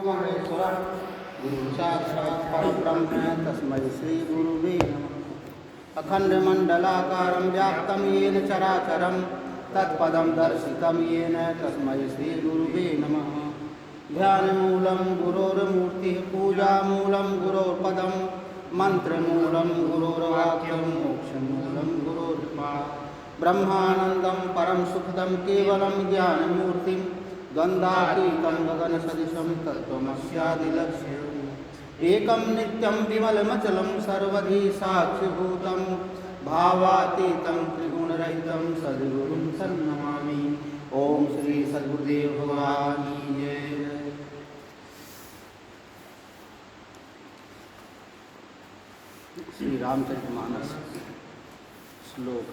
महेश्वरः गुरुसाक्षात् परब्रह्म तस्मै श्रीगुरुवे नमः। अखण्डमण्डलाकारं व्याप्तं येन चराचरं तत्पदं दर्शितं येन तस्मै श्रीगुरुवे नमः। ध्यानमूलं गुरोर्मूर्तिः पूजामूलं गुरोर्पदं मन्त्रमूलं गुरोर्वाक्यं मोक्षमूलं गुरोर्कृपा। ब्रह्मानन्दं परं सुखदं केवलं ज्ञानमूर्तिं द्वन्द्वातीतं गगनसदृशं तत्त्वमस्यादिलक्ष्यम्। एकं नित्यं विमलमचलं सर्वधी साक्षिभूतं भावातीतं त्रिगुणरहितं सद्गुरुं सन्नमामि। ओम श्री सद्गुरुदेव भगवान की जय। श्री रामचरितमानस श्लोक।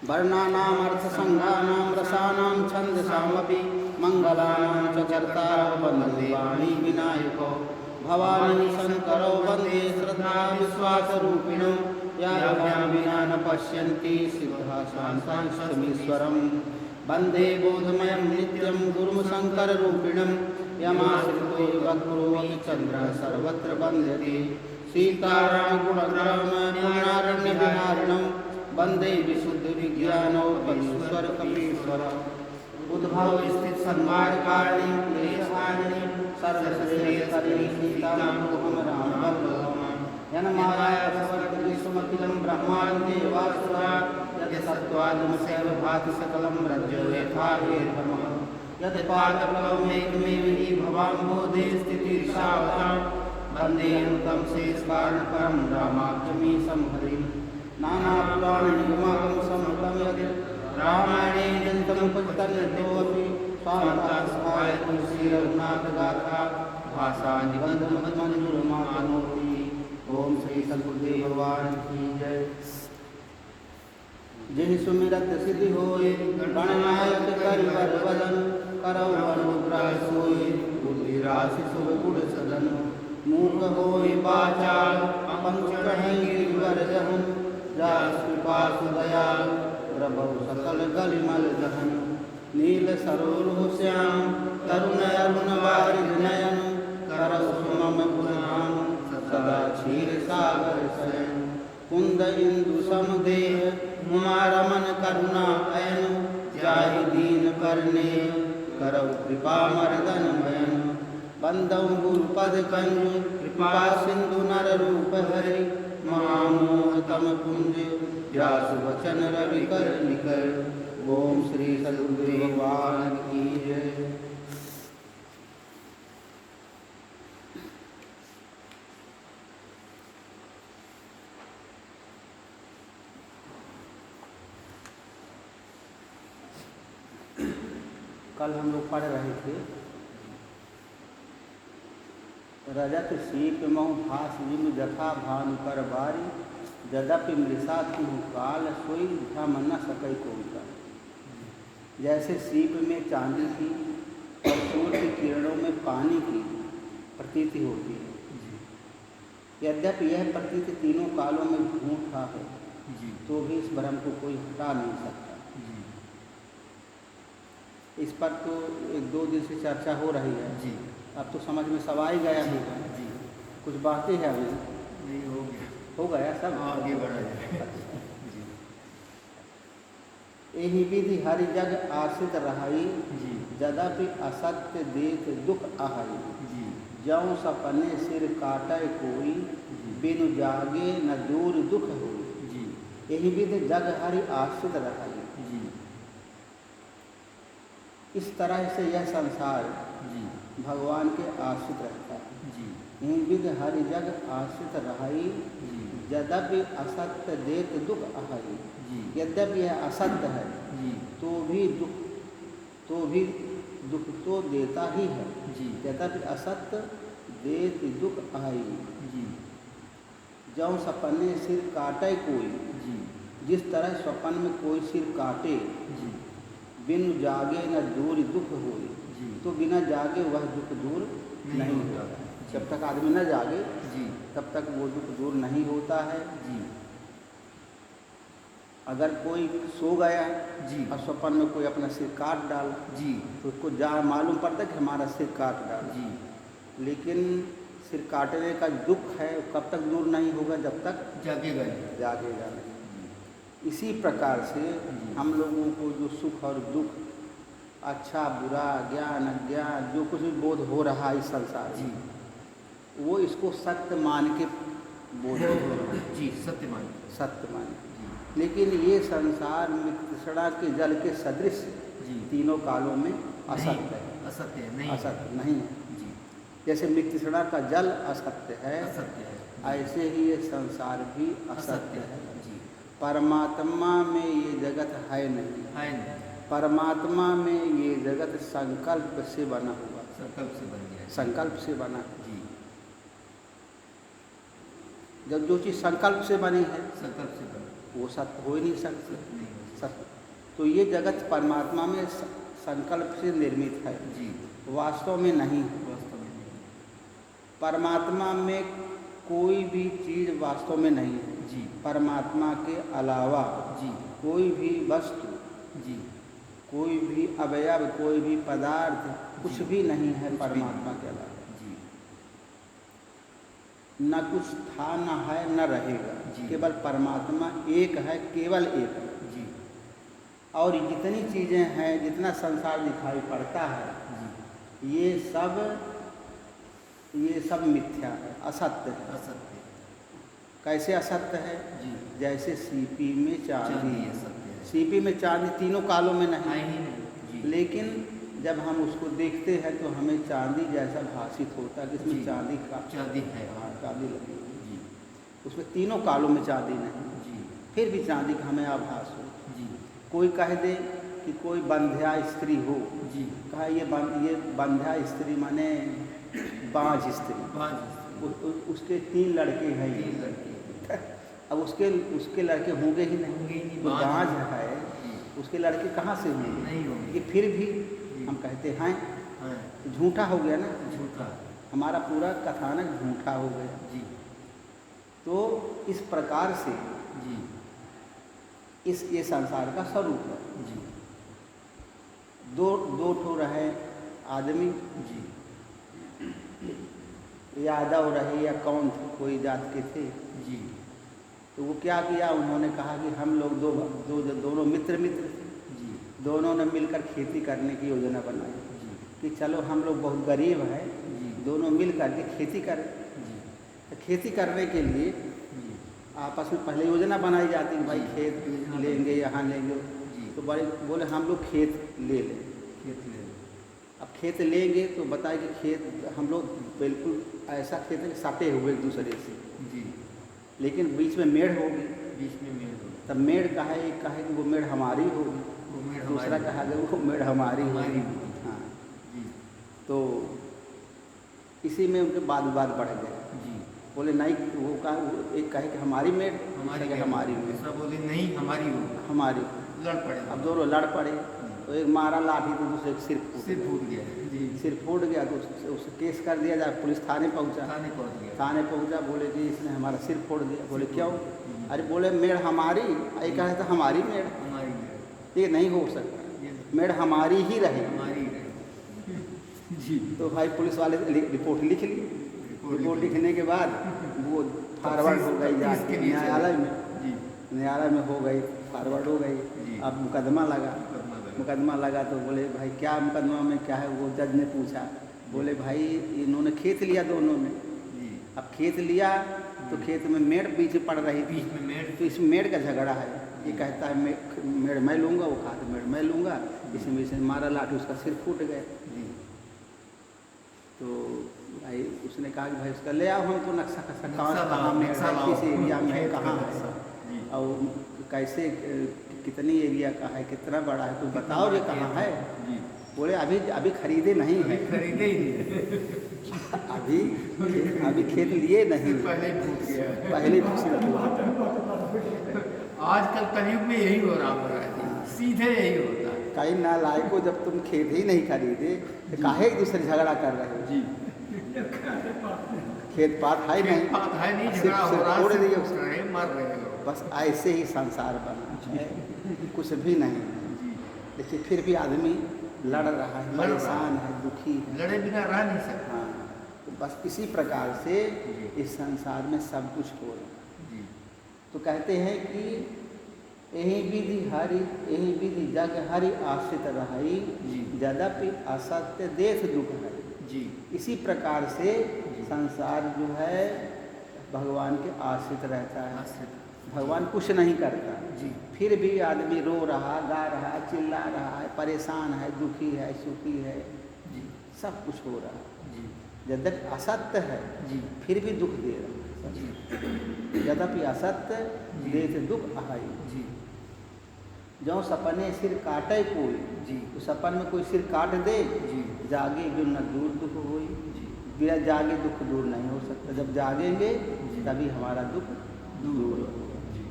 वर्णानाम् अर्थसंज्ञानां रसानां छन्दसामपि मंगलानां च कर्तारौ वन्दे वाणी विनायकौ। भवानी शंकरौ वन्दे श्रद्धा विश्वासरूपिणौ। याभ्यां विना न पश्यन्ति सिद्धा शान्ताष्टमीश्वरम्। वन्दे बोधमयं नित्यं गुरुं शङ्कररूपिणं। यमाश्रितो वक्रोऽपि चन्द्रः सर्वत्र वन्द्यते। सीतारामगुणग्रामनारण्यविहारिणं वन्दे विशुद्धविज्ञानौपीश्वरकपीश्वरम्। उद्भव स्थित सन्मार्गाणि क्लेशहारिणि सर्वश्रेयस्करिणि सीतामोहं रामवल्लभम्। यन्माया विश्वमखिलं ब्रह्माण्डे वासुरा यत्सत्त्वादिमसैव भाति सकलं रज्जो यथा हेर्भमः। यत्पादप्लवमेकमेव हि भवाम्भोधे स्थितिर्षावतां। वन्देऽनुतं शेषकारणपरं रामाख्यमीशं हरिम्। नानापुराणनिगमागम संहितं यत् रामायणे ग्रन्थमुपस्तन्यतोऽपि स्वान्तासहाय तुलसीरघुनाथगाथा भाषा निबन्धमन्जुरमानोति। ओम श्री सद्गुरुदेव भगवान की जय। जिहि सुमिरत सिद्धि होय गणनायक करिवर वदन। करौ अनुग्रह सोय बुद्धि राशि शुभ गुण सदन। मूक होय वाचाल पंच कहीं गिरिवर जहन। जास कृपा सुदयाल प्रभु सकल गलिमल दहन। नील सरोल श्याम तरुण अरुण वारिध नयन। करौ सुमम गुणधाम सदा क्षीर सागर शयन। कुंद इंदु समदेह उमारमन करुणा अयन। जाहि दीन करने करौ कृपा मर्दन भयन। बंदौ गुरुपद कंज कृपा सिंधु नर रूप हरि। महामोह तम कुंज व्यास वचन रवि कर निकर। ओम श्री सद्गुरुदेव भगवान की जय। कल हम लोग पढ़ रहे थे रजत शीप महु भास जिम जथा भानु कर बारी। यद्यपि मृषा तुम काल सोई धम न सकै कोई कर। जैसे सीप में चांदी की और सूर्य की किरणों में पानी की प्रतीति होती है। यद्यपि यह प्रतीति तीनों कालों में झूठा है तो भी इस भ्रम को कोई हटा नहीं सकता। इस पर तो एक दो दिन से चर्चा हो रही है जी। अब तो समझ में सब आ ही गया होगा जी। कुछ बातें हैं अभी नहीं हो गया सब आगे बढ़ा जाए। यही विधि हरि जग आश्रित रहाई। यद्यपि असत्य देख दुख आहाई। जौं सपने सिर काटे कोई बिनु जागे न दूर दुख होई। यही विधि जग हरि आश्रित रहाई। इस तरह से यह संसार भगवान के आश्रित रहता है। विध हरि जग आश्रित रहाई। यद्यपि असत्य देत दुख आहाई। यद्यपि यह असत्य है तो भी दुख तो देता ही है। यद्यपि असत्य देत दुख आहाई। जौं सपने सिर काटे कोई। जिस तरह स्वप्न में कोई सिर काटे बिन जागे न दूर दुख होए। तो बिना जागे वह दुख दूर नहीं होता। जब तक आदमी न जागे तब तक वो दुख दूर नहीं होता है। अगर कोई सो गया और स्वप्न में कोई अपना सिर काट डाला तो उसको मालूम पड़ता है कि हमारा सिर काट डाला। लेकिन सिर काटने का दुख है कब तक दूर नहीं होगा, जब तक जागेगा नहीं। जागेगा नहीं। इसी प्रकार से हम लोगों को जो सुख और दुख, अच्छा बुरा, ज्ञान अज्ञान, जो कुछ भी बोध हो रहा है इस संसार में, वो इसको सत्य मान के बोध हो रहा है। जी, सत्य मान के। लेकिन ये संसार मित्रषणा के जल के सदृश तीनों कालों में असत्य है। असत्य नहीं, असत्य नहीं है। जी। जैसे मित्रषणा का जल असत्य है, असत्य है, ऐसे ही ये संसार भी असत्य है। जी। परमात्मा में ये जगत है नहीं। परमात्मा में ये जगत संकल्प से बना हुआ, संकल्प से बन गया, संकल्प से बना। जी। जब जो चीज़ संकल्प से बनी है, संकल्प से बनी, वो सत्य हो ही नहीं सकती। सत्य तो ये जगत परमात्मा में संकल्प से निर्मित है, जी। वास्तव में नहीं। वास्तव में नहीं। परमात्मा में कोई भी चीज़ वास्तव में नहीं है, जी। परमात्मा के अलावा जी। कोई भी वस्तु, जी। कोई भी अवयव, कोई भी पदार्थ, कुछ भी नहीं है परमात्मा के अलावा। जी। न कुछ था, न है, न रहेगा। केवल परमात्मा एक है, केवल एक है। जी। और जितनी चीज़ें हैं, जितना संसार दिखाई पड़ता है, ये सब मिथ्या है, असत्य है। असत्य। कैसे असत्य है? जी। जैसे सीपी में चांदी है। सत्य। सीपी में चांदी तीनों कालों में नहीं, जी। लेकिन जब हम उसको देखते हैं तो हमें चांदी जैसा भाषित होता है कि इसमें चांदी है। हाँ, चांदी लगी हुई। जी। उसमें तीनों कालों में चांदी नहीं, जी। फिर भी चांदी का हमें आभास हो। जी। कोई कह दे कि कोई बंध्या स्त्री हो, जी। कहा ये बंध्या स्त्री माने बांझ स्त्री। उसके 3 लड़के हैं। 3 लड़के। अब उसके लड़के होंगे ही नहीं, तो बांझ है, उसके लड़के कहाँ से होंगे? नहीं होंगे। ये फिर भी हम कहते हैं झूठा हो गया ना, झूठा। हमारा पूरा कथानक झूठा हो गया। जी। तो इस प्रकार से जी। ये संसार का स्वरूप है। जी। दो ठो रहे आदमी, जी। यादव रहे या कौन थे, कोई जात के थे। जी। तो वो क्या किया, उन्होंने कहा कि हम लोग दोनों मित्र थे। जी। दोनों ने मिलकर खेती करने की योजना बनाई। जी। कि चलो हम लोग बहुत गरीब हैं, दोनों मिल करके खेती करें। तो खेती करने के लिए आपस में पहले योजना बनाई जाती कि भाई खेत लेंगे, यहाँ लेंगे। तो बोले हम लोग खेत ले लें। अब खेत लेंगे तो बताए कि खेत हम लोग बिल्कुल ऐसा खेत है कि सटे हुए एक दूसरे से। जी। लेकिन बीच में मेड़ होगी। बीच में मेड़ होगी। तब मेड़ कहा, एक कहे कि वो मेड़ हमारी होगी, दूसरा कहा कि वो मेड़ हमारी होगी। हाँ। तो इसी में उनके वाद विवाद बढ़ गए। बोले नहीं, वो कहा, एक कहे कि हमारी मेड़, हमारी मेड़, दूसरा बोले नहीं हमारी होगी, हमारी। लड़ पड़े। अब दोनों लड़ पड़े। तो एक मारा लाठी तो दूसरे सिर फूट गया। जी। सिर फूट गया तो उससे केस कर दिया जाए। पुलिस थाने पहुंचा। थाने पहुंचा, बोले कि इसने हमारा सिर फोड़ दिया। बोले क्यों? अरे बोले मेड़ हमारी, ये कहे तो हमारी मेड़, ये नहीं हो सकता, मेड़ हमारी ही रहे। जी। तो भाई पुलिस वाले रिपोर्ट लिख ली। रिपोर्ट लिखने के बाद वो फॉरवर्ड हो गई जाके न्यायालय में। न्यायालय में हो गई, फॉरवर्ड हो गई। अब मुकदमा लगा तो बोले भाई क्या मुकदमा में क्या है? वो जज ने पूछा। बोले भाई इन्होंने खेत लिया दोनों ने। अब खेत लिया तो खेत में मेड़ बीच पड़ रही थी, तो इस मेड़ का झगड़ा है। ये कहता है मेड़ मैं लूँगा, वो कहा मेड़ मैं लूँगा। इसमें इसे मारा लाठी, उसका सिर फूट गया। तो भाई उसने कहा कि भाई उसका ले आओ, हमको नक्शा कहाँ मेड़ है, किस एरिया में है, कहाँ है, और कैसे कितनी एरिया का है, कितना बड़ा है, तो बताओ ये कहाँ है। बोले अभी खरीदे नहीं है। खरीदे ही अभी खेत लिए नहीं, पहले आजकल कलयुग में यही हो रहा है, सीधे यही होता है। कई नालायकों, जब तुम खेत ही नहीं खरीदे तो काहे एक दूसरे झगड़ा कर रहे हो? जी। खेत पात है नहीं, सिर्फ छोड़ दिए उसने, मर रहे हो। बस ऐसे ही संसार बना है, कुछ भी नहीं। लेकिन फिर भी आदमी लड़ रहा है, परेशान है, दुखी है, लड़े बिना रह नहीं सकता। हाँ, तो बस इसी प्रकार से जी। इस संसार में सब कुछ हो रहा है। जी। तो कहते हैं कि यही विधि जग हरि आश्रित रहाई, जी। यद्यपि असत्य देश दुख है। जी। इसी प्रकार से जी। संसार जो है भगवान के आश्रित रहता है, आश्रित। भगवान कुछ नहीं करता, जी। फिर भी आदमी रो रहा, गा रहा, चिल्ला रहा है, परेशान है, दुखी है, सुखी है, जी। सब कुछ हो रहा है। जी। यद्यपि असत्य है जी। फिर भी दुख दे रहा है। जी। यद्यपि असत्य जी। देत दुख आहाई। जी। जो सपने सिर काटे कोई, जी। तो सपन में कोई सिर काट दे, जी। जागे जो न दूर दुख होई। जी। बिना जागे दुख दूर नहीं हो सकता, जब जागेंगे जी। तभी हमारा दुख दूर होगा। जी।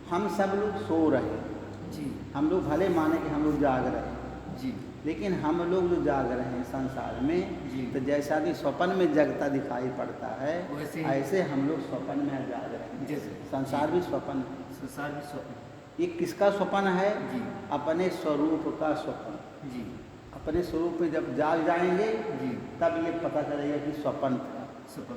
हम सब लोग सो रहे, जी। हम लोग भले माने कि हम लोग जाग रहे हैं, जी। लेकिन हम लोग जो जाग रहे हैं संसार में, जी। तो जैसा भी स्वप्न में जगता दिखाई पड़ता है, वैसे ऐसे हम लोग स्वप्न में जाग रहे हैं। जैसे संसार भी स्वप्न है। संसार भी स्वप्न। ये किसका स्वप्न है? जी। अपने स्वरूप का स्वप्न। जी। अपने स्वरूप में जब जाग जाएंगे जी। तब ये पता चलेगा कि स्वप्न था। स्वप्न।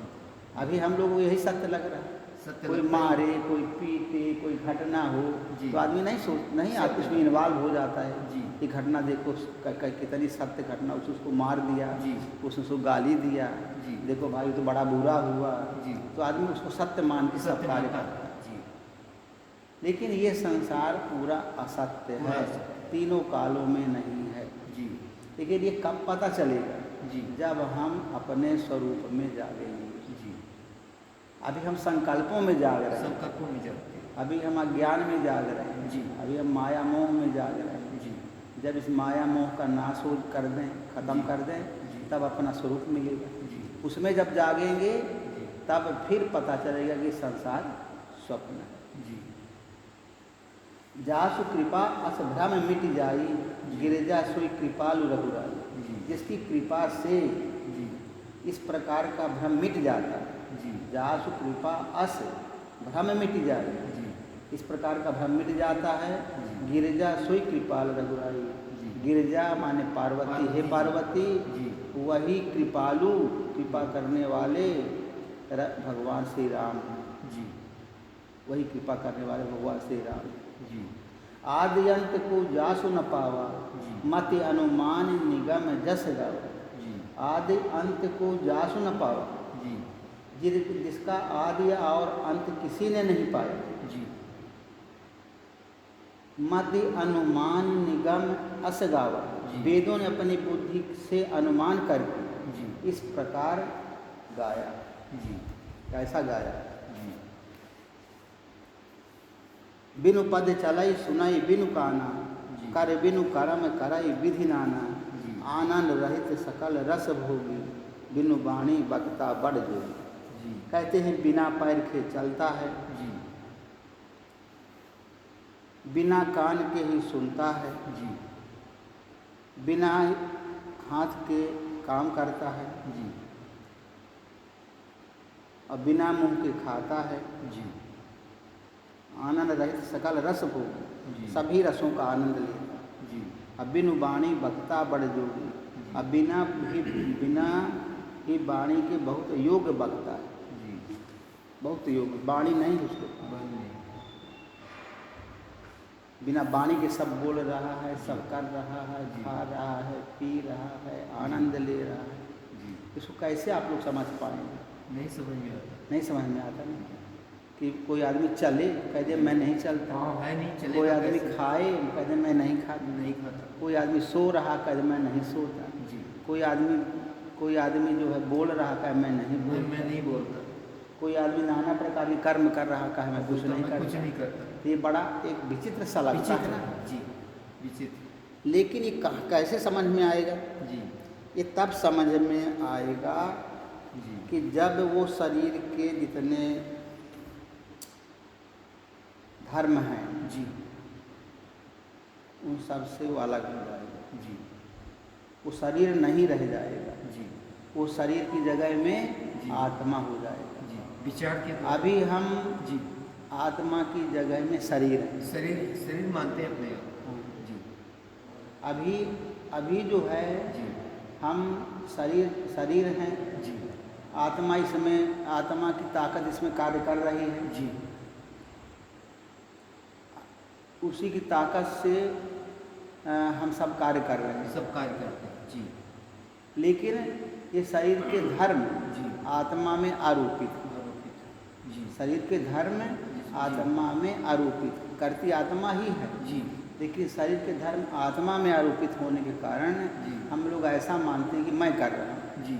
अभी हम लोग को यही सत्य लग रहा है। सत्य कोई लगता है। मारे, कोई पीटे, कोई घटना हो, जी। तो आदमी नहीं सत्य। उसमें इन्वॉल्व हो जाता है। जी। ये घटना देखो, कितनी सत्य घटना, उसको मार दिया, जी। उसने उसको गाली दिया, जी। देखो भाई तो बड़ा बुरा हुआ, जी। तो आदमी उसको सत्य मान के सब सत्य कार्य मानता करता है। है। जी। लेकिन ये संसार पूरा असत्य पूरा है, असत्य। तीनों कालों में नहीं है। जी। लेकिन ये कब पता चलेगा? जी। जब हम अपने स्वरूप में जागेंगे। जी। अभी हम संकल्पों में जाग रहे हैं, संकल्पों में जागते हैं। अभी हम अज्ञान में जाग रहे हैं, जी। अभी हम माया मोह में जाग रहे हैं। जी। जब इस माया मोह का नाश हो कर दें, खत्म जी। कर दें, जी। तब अपना स्वरूप मिलेगा। जी। उसमें जब जागेंगे जी। तब फिर पता चलेगा कि संसार स्वप्न है। जी। जासु कृपा अस भ्रम मिट जाई, गिरिजा सोई कृपालु रघुराई। जी। जिसकी कृपा से जी। इस प्रकार का भ्रम मिट जाता है। जी। जासु कृपा अस भ्रम मिट जाए, जी। इस प्रकार का भ्रम मिट जाता है। जी। गिरिजा सोई कृपाल रघुराई। जी। गिरिजा माने पार्वती, हे पार्वती, जी। वही कृपालु, कृपा करने वाले भगवान श्री राम हैं। जी। वही कृपा करने वाले भगवान श्री राम। जी। आदि अंत को जासु न पावा, जी। मति अनुमान निगम जस गावा। जी। आदि अंत को जासु न पावा, जी। जिसका आदि और अंत किसी ने नहीं पाया। जी। मति अनुमान निगम अस गावा। जी। वेदों ने अपनी बुद्धि से अनुमान करके जी। इस प्रकार गाया। जी। कैसा गाया? जी। बिनु पद चलाई सुनाई बिनु काना, जी। कर बिनु कर्म करई विधि नाना। जी। आनंद रहित सकल रस भोगी, बिनु वाणी बक्ता बड़ जोगी। जी। कहते हैं बिना पैर के चलता है, जी। बिना कान के ही सुनता है, जी। बिना हाथ के काम करता है, जी। और बिना मुंह के खाता है। जी। आनंद रहित सकल रस भोग, जी। सभी रसों का आनंद लेता है। जी। अब बिनु वाणी बक्ता बड़ जोगी, अब बिना ही वाणी के बहुत योग्य बक्ता है। जी। बहुत योग्य, वाणी नहीं उसके पास। बंद नहीं। बिना वाणी के सब बोल रहा है, सब कर रहा है, जी। खा रहा है, पी रहा है, आनंद ले रहा है। जी। इसको कैसे आप लोग समझ पाएंगे? नहीं समझ में आता। नहीं समझ में आता ना कि कोई आदमी चले, कह दे मैं नहीं चलता। हाँ है नहीं चलेगा। कोई आदमी कैसे? खाए, कह दे मैं नहीं खाता। नहीं खाता। कोई आदमी सो रहा, कह दे मैं नहीं सोता। जी। कोई आदमी जो है बोल रहा, कहे मैं नहीं बोलता। मैं नहीं बोलता। कोई आदमी नाना प्रकार के कर्म कर रहा, कहे मैं कुछ नहीं मैं कुछ करता। नहीं करता। ये बड़ा एक विचित्र सा लगता है ना। जी। विचित्र। लेकिन ये कैसे समझ में आएगा? जी। ये तब समझ में आएगा जी। कि जब वो शरीर के जितने धर्म हैं, जी। उन सब से वो अलग हो जाएगा। जी। वो शरीर नहीं रह जाएगा, जी। वो शरीर की जगह में जी। आत्मा हो जाएगा। जी। विचार के द्वारा। अभी हम जी। आत्मा की जगह में शरीर हैं। शरीर मानते हैं अपने आप। हाँ। जी। अभी जो है जी। हम शरीर हैं, जी। आत्मा इसमें, आत्मा की ताकत इसमें कार्य कर रही है। जी। उसी की ताकत से हम सब कार्य कर रहे हैं। सब कार्य करते हैं। जी। लेकिन ये शरीर के धर्म जी। आत्मा में आरोपित है। आरोपित। जी। शरीर के धर्म आत्मा में आरोपित करती आत्मा ही है। जी। लेकिन शरीर के धर्म आत्मा में आरोपित होने के कारण जी। हम लोग ऐसा मानते हैं कि मैं कर रहा हूँ। जी।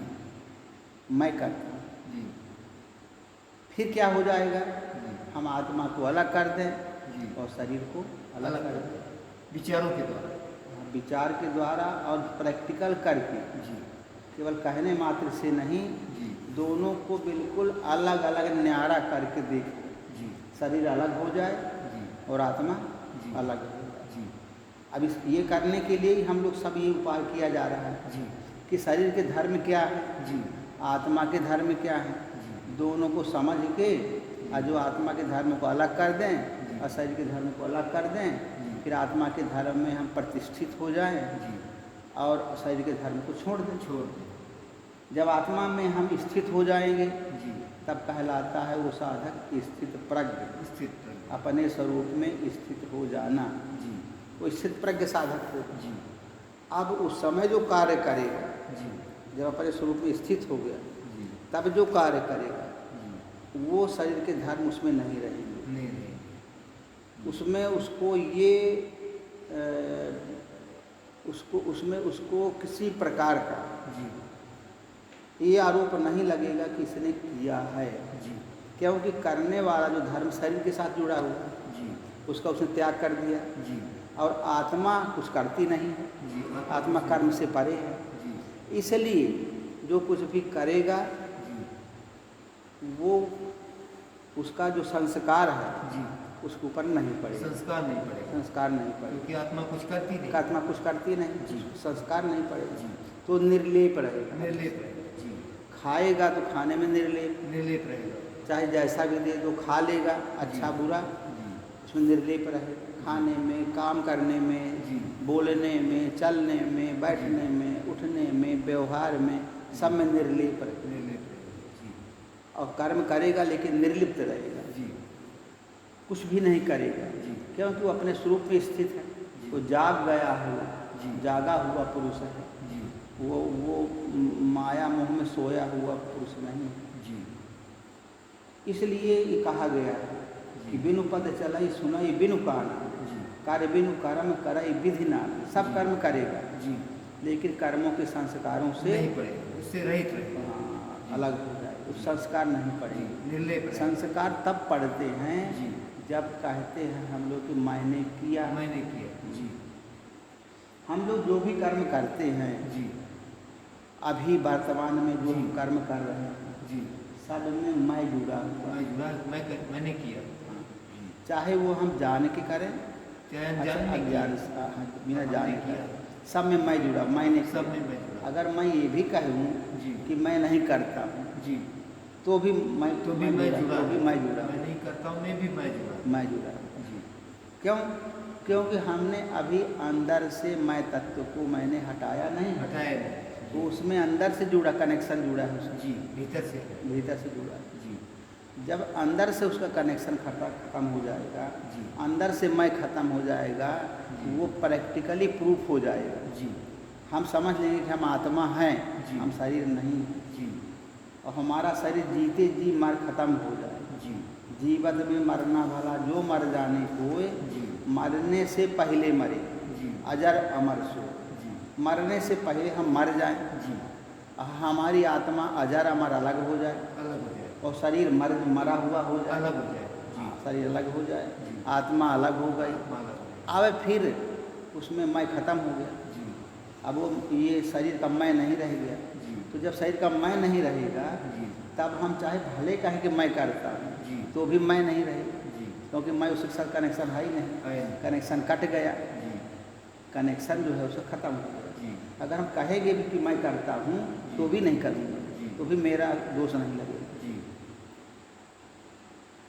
मैं करता हूँ। जी। फिर क्या हो जाएगा? जी। हम आत्मा को अलग कर दें जी। और शरीर को अलग कर दें, विचारों के द्वारा, विचार के द्वारा और प्रैक्टिकल करके। जी। केवल कहने मात्र से नहीं, जी। दोनों को बिल्कुल अलग अलग न्यारा करके देखें। जी। शरीर अलग हो जाए जी। और आत्मा जी। अलग हो जाए। जी। अब ये करने के लिए ही हम लोग सब ये उपाय किया जा रहा है जी। कि शरीर के धर्म क्या है, जी। आत्मा के धर्म क्या है, जी। दोनों को समझ के और जो आत्मा के धर्म को अलग कर दें जी। और शरीर के धर्म को अलग कर दें, जी। फिर आत्मा के धर्म में हम प्रतिष्ठित हो जाएं जी। और शरीर के धर्म को छोड़ दें। छोड़ दें। जब आत्मा में हम स्थित हो जाएंगे जी। तब कहलाता है वो साधक स्थित प्रज्ञ, स्थित प्रज्ञ। अपने स्वरूप में स्थित हो जाना। जी। वो स्थित प्रज्ञ साधक हो। जी। अब उस समय जो कार्य करेगा, जी। जब अपने स्वरूप में स्थित हो गया, जी। तब जो कार्य करेगा जी। वो शरीर के धर्म उसमें नहीं रहेंगे। नहीं रहेंगे। उसमें उसको ये उसको किसी प्रकार का जी। ये आरोप नहीं लगेगा कि इसने किया है। जी। क्योंकि करने वाला जो धर्म शरीर के साथ जुड़ा हुआ है, जी। उसका उसने त्याग कर दिया। जी। और आत्मा कुछ करती नहीं है, जी। आत्मा कर्म से परे है। जी। इसलिए जो कुछ भी करेगा जी। वो उसका जो संस्कार है जी। उसके ऊपर नहीं पड़ेगा। संस्कार नहीं पड़ेगा। संस्कार नहीं पड़ेगा क्योंकि आत्मा कुछ करती नहीं। आत्मा कुछ करती नहीं, जी। संस्कार नहीं पड़ेगा। जी। तो निर्लेप रहेगा। निर्लेप रहेगा। जी। खाएगा तो खाने में निर्लेप, निर्लेप रहेगा। चाहे जैसा भी दे दो खा लेगा, अच्छा जी। बुरा जी। उसमें निर्लेप रहेगा। खाने में, काम करने में, जी। बोलने में, चलने में, बैठने में, उठने में, व्यवहार में, सब में निर्लेप रहेगा। निर्लेप रहेगा। जी। और कर्म करेगा लेकिन निर्लिप्त रहेगा, जी। कुछ भी नहीं करेगा। जी। क्योंकि वो अपने स्वरूप में स्थित है। जी। वो जाग गया है, जी। जागा हुआ पुरुष है। जी। वो माया मोह में सोया हुआ पुरुष नहीं है। जी। इसलिए ये कहा गया है कि बिनु पद चलाई सुनाई बिनु काना, जी। कार्य बिनु कर्म करई विधि नाना। सब जी। कर्म करेगा जी। लेकिन कर्मों के संस्कारों से नहीं पड़ेगा, उससे रहित रहेगा। अलग हो जाए, उस संस्कार नहीं पड़ेंगे। निर्लेप रहेगा। संस्कार तब पड़ते हैं जी। जब कहते हैं हम लोग कि मैंने किया। मैंने किया। जी। हम लोग जो भी कर्म करते हैं, जी। अभी वर्तमान में जो जी। हम कर्म कर रहे हैं, जी। सब में मैं जुड़ा हुआ है। मैंने किया। चाहे वो हम जान के करें, चाहे अच्छा, अनजान में अज्ञान किया। बिना जान हमने के किया। सब में मैं जुड़ा, मैंने सब किया। में मैं जुड़ा। अगर मैं ये भी कहूँ जी। कि मैं नहीं करता हूँ, जी। तो भी मैं तो भी मैं जुड़ा। तो भी मैं जुड़ा, मैं नहीं करता हूँ, मैं भी मैं जुड़ा। मैं जुड़ा। जी। क्यों? क्योंकि हमने अभी अंदर से मैं तत्व को मैंने हटाया नहीं, हटाया नहीं। तो उसमें अंदर से जुड़ा, कनेक्शन जुड़ा है उसमें, जी। भीतर से है। भीतर से जुड़ा है। जी। जब अंदर से उसका कनेक्शन खत्म हो जाएगा, जी। अंदर से मैं खत्म हो जाएगा, जी। वो प्रैक्टिकली प्रूफ हो जाएगा। जी। हम समझ लेंगे कि हम आत्मा हैं, जी। हम शरीर नहीं हैं। जी। और हमारा शरीर जीते जी मर खत्म हो जाए। जी। जीवत में मरना भला जो मर जाने कोय, जी। मरने से पहले मरे जी। अजर अमर सो। जी। मरने से पहले हम मर जाएं, जी। हमारी आत्मा अजर अमर अलग हो जाए अलग हो जाए। और शरीर मरा हुआ हो जाए, अलग हो जाए। जी। शरीर अलग हो जाए, जी। आत्मा अलग हो गई। अलग हो जाए। अब फिर उसमें मैं खत्म हो गया। जी। अब वो ये शरीर का मैं नहीं रह गया। जी। तो जब शरीर का मैं नहीं रहेगा, जी। तब हम चाहे भले कहें कि मैं करता हूँ, जी। तो भी मैं नहीं रहेगा, जी। क्योंकि मैं उसके साथ कनेक्शन है ही नहीं। है। कनेक्शन कट गया, जी। कनेक्शन जो है उसका खत्म हो गया। जी। अगर हम कहेंगे भी कि मैं करता हूँ, तो भी नहीं करूँगा, जी। तो भी मेरा दोष नहीं लगेगा। जी।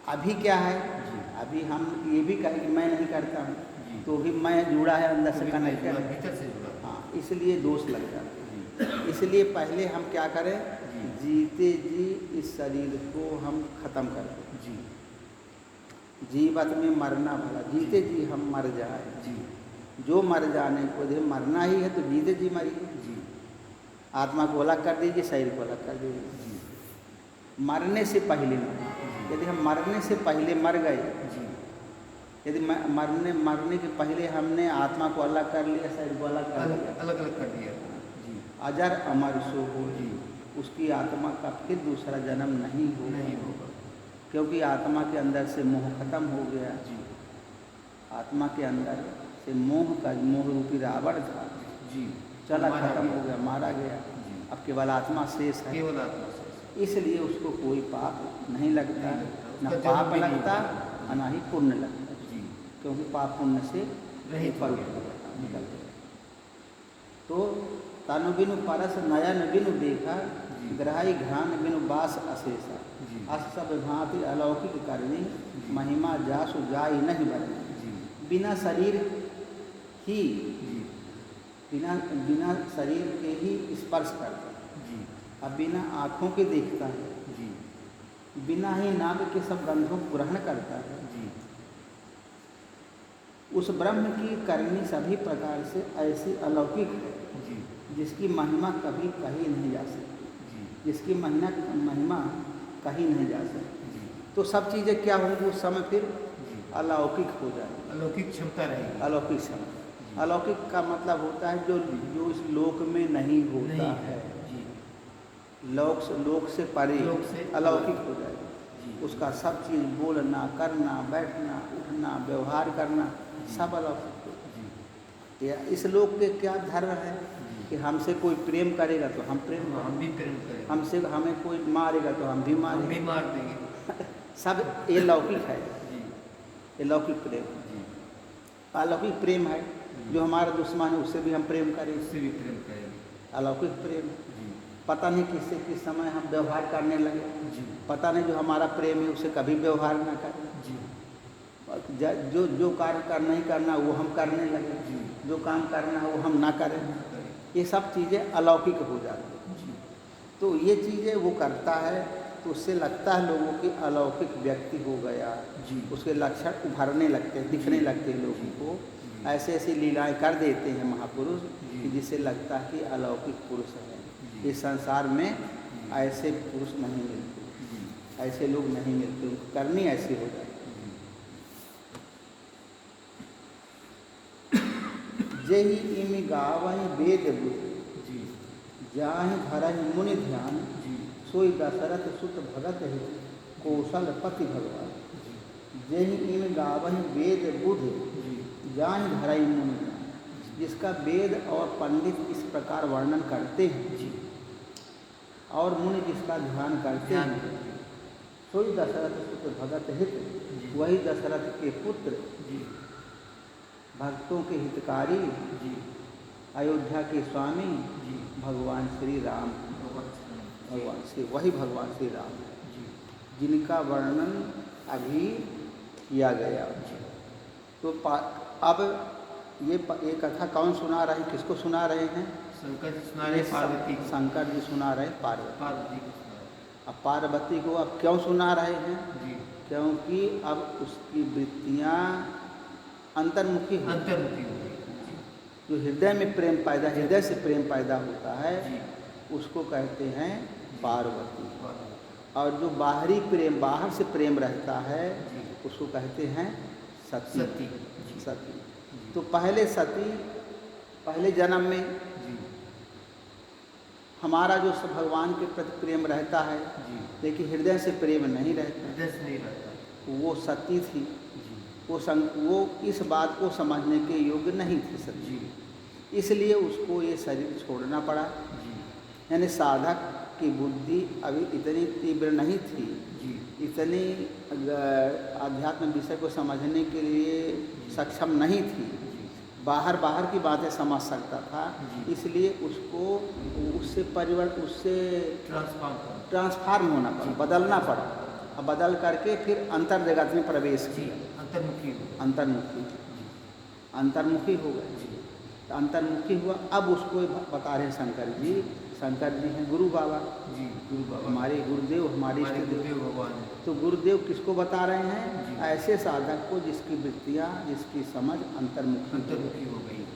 अभी क्या है, जी। अभी हम ये भी कहें कि मैं नहीं करता हूँ, जी। तो भी मैं जुड़ा है, अंदर से तो भी कनेक्टेड मैं है। भीतर से जुड़ा। हाँ, इसलिए दोष लग जाता है। जी। इसलिए पहले हम क्या करें, जीते जी इस शरीर को हम खत्म कर दें। जी जीवत में मरना भला, जीते जी हम मर जाए। जी जो मर जाने को दे, मरना ही है तो जीते जी मरिए। जी आत्मा को अलग कर दीजिए, शरीर को अलग कर दीजिए। जी मरने से पहले मरिए। यदि हम मरने से पहले मर गए, जी यदि मरने के पहले हमने आत्मा को अलग कर लिया, शरीर को अलग कर लिया, अलग अलग कर दिया। जी अजर अमर सो हो, जी उसकी आत्मा का फिर दूसरा जन्म नहीं होगा। नहीं होगा। क्योंकि आत्मा के अंदर से मोह खत्म हो गया। जी आत्मा के अंदर से मोह रूपी रावण था, जी चला मारा खत्म गया। हो गया, मारा गया। जी अब केवल आत्मा शेष है। केवल आत्मा से। इसलिए उसको कोई पाप नहीं लगता, नहीं लगता, न उसका जन्म पाप भी नहीं लगता होता। और न ही पुण्य लगता, जी क्योंकि पाप पुण्य से रहित हो ऊपर गया। निकल गया। तो तनु बिनु परस नयन बिनु देखा, जी। ग्रहाई घ्राण बिनु बास अशेषा। जी अस सब भांति अलौकिक करनी, महिमा जासु जाई नहीं बरनी। जी बिना शरीर ही, जी बिना शरीर के ही स्पर्श करता है, जी अब बिना आँखों के देखता है, जी बिना ही नाक के सब गंधों को ग्रहण करता है। जी उस ब्रह्म की करनी सभी प्रकार से ऐसी अलौकिक है, जी जिसकी महिमा कभी कही नहीं जा सकती, जी जिसकी महिमा कही नहीं जा सकती। जी तो सब चीज़ें क्या होंगी उस समय फिर जी अलौकिक हो जाएगी। अलौकिक क्षमता रहेगी। अलौकिक समय, अलौकिक का मतलब होता है जो इस लोक में नहीं होता नहीं है, जी लोक से परे लोक से अलौकिक हो जाएगा। जी उसका सब चीज़ बोलना, करना, बैठना, उठना, व्यवहार करना सब अलौकिक हो। जी या इस लोक के क्या धर्म है कि हमसे कोई प्रेम करेगा तो हम प्रेम हम करेंगे, भी प्रेम करेंगे। हमसे हमें कोई मारेगा तो हम भी हम भी मारेंगे। मार देंगे। सब ये लौकिक है, जी ये लौकिक प्रेम। जी अलौकिक प्रेम है, जो हमारा दुश्मन है उससे भी हम प्रेम करें, उससे भी प्रेम करेंगे। अलौकिक प्रेम। जी पता नहीं किससे किस समय हम व्यवहार करने लगे, जी पता नहीं जो हमारा प्रेम है उससे कभी व्यवहार ना करें। जी जो कार्य करना ही करना वो हम करने लगे, जी जो काम करना है वो हम ना करें। ये सब चीज़ें अलौकिक हो जाती हैं। जी तो ये चीज़ें वो करता है तो उससे लगता है लोगों की अलौकिक व्यक्ति हो गया, जी उसके लक्षण उभरने लगते हैं, दिखने लगते हैं लोगों को। ऐसे ऐसी लीलाएं कर देते हैं महापुरुष कि जिससे लगता है कि अलौकिक पुरुष है। इस संसार में ऐसे पुरुष नहीं मिलते, जी ऐसे लोग नहीं मिलते, उनकी करनी ऐसी हो जाती। जेहि इमि गावहि वेद बुद्धि, जी जाहि धरहि मुनि ध्यान, जी सोई दशरथ सुत भगत है कौशल पति भगवान। जेहि इमि गावहि वेद बुद्धि, जाहि धरहि मुनि ध्यान। जिसका वेद और पंडित इस प्रकार वर्णन करते हैं जी और मुनि जिसका ध्यान करते हैं, सोई दशरथ सुत भगत हित, वही दशरथ के पुत्र, जी भक्तों के हितकारी, जी अयोध्या के स्वामी जी भगवान श्री राम, भगवान श्री वही भगवान श्री राम जी जिनका वर्णन अभी किया गया। तो अब ये कथा कौन सुना रहे हैं, किसको सुना रहे हैं? शंकर जी सुना रहे पार्वती को। शंकर जी सुना रहे पार्वती। पार्वती को सुना रहे। अब पार्वती को अब क्यों सुना रहे हैं? जी क्योंकि अब उसकी वृत्तियाँ अंतर्मुखी हो, अंतर्मुखी हो गई। जो हृदय में प्रेम पैदा, हृदय से प्रेम पैदा होता है जी उसको कहते हैं पार्वती। पार्वती। और जो बाहरी प्रेम, बाहर से प्रेम रहता है जी उसको कहते हैं सती। सती। जी सती। जी तो पहले सती, पहले जन्म में जी हमारा जो सब भगवान के प्रति प्रेम रहता है जी लेकिन हृदय से प्रेम नहीं रहता, हृदय से नहीं रहता। वो सती थी। जी वो इस बात को समझने के योग्य नहीं थी सती, जी इसलिए उसको ये शरीर छोड़ना पड़ा। जी यानी साधक की बुद्धि अभी इतनी तीव्र नहीं थी, जी इतनी आध्यात्म विषय को समझने के लिए सक्षम नहीं थी, बाहर की बातें समझ सकता था। इसलिए उसको उससे ट्रांसफार्म होना पड़ा, बदलना पड़ा। अब बदल करके फिर अंतर जगत में प्रवेश किया, अंतर्मुखी हो गए। तो अंतर्मुखी हुआ। अब उसको बता रहे शंकर जी शंकर जी हैं गुरु बाबा, जी गुरु बाबा, हमारे गुरुदेव, हमारे हमारे इष्ट देव। गुरुदेव भगवान है। तो गुरुदेव किसको बता रहे हैं? जी। ऐसे साधक को जिसकी वृत्तियाँ, जिसकी समझ अंतर्मुखी हो गई।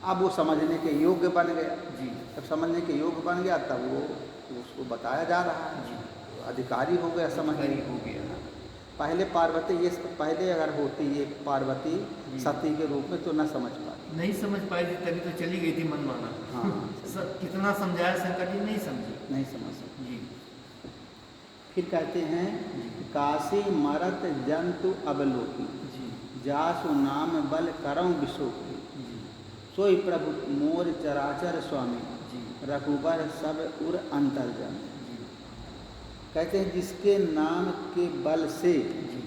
अब वो समझने के योग्य बन गया। जी जब समझने के योग्य बन गया तब वो उसको बताया जा रहा है, जी, अधिकारी हो गया, समझने अधिकारी हो गया। पहले पार्वती ये पहले अगर होती ये पार्वती जी। सती के रूप में तो न समझ पाती। नहीं समझ पाई थी, तभी तो चली गई थी मन माना। हाँ सब कितना समझाया शंकर जी, नहीं समझी। नहीं समझ सकती। जी फिर कहते हैं काशी मरत जंतु अवलोकी, जी जासु नाम बल करम विशोकी, जी सोई प्रभु मोर चराचर स्वामी, जी रघुबर सब उर अंतर्जन। जी कहते हैं जिसके नाम के बल से जी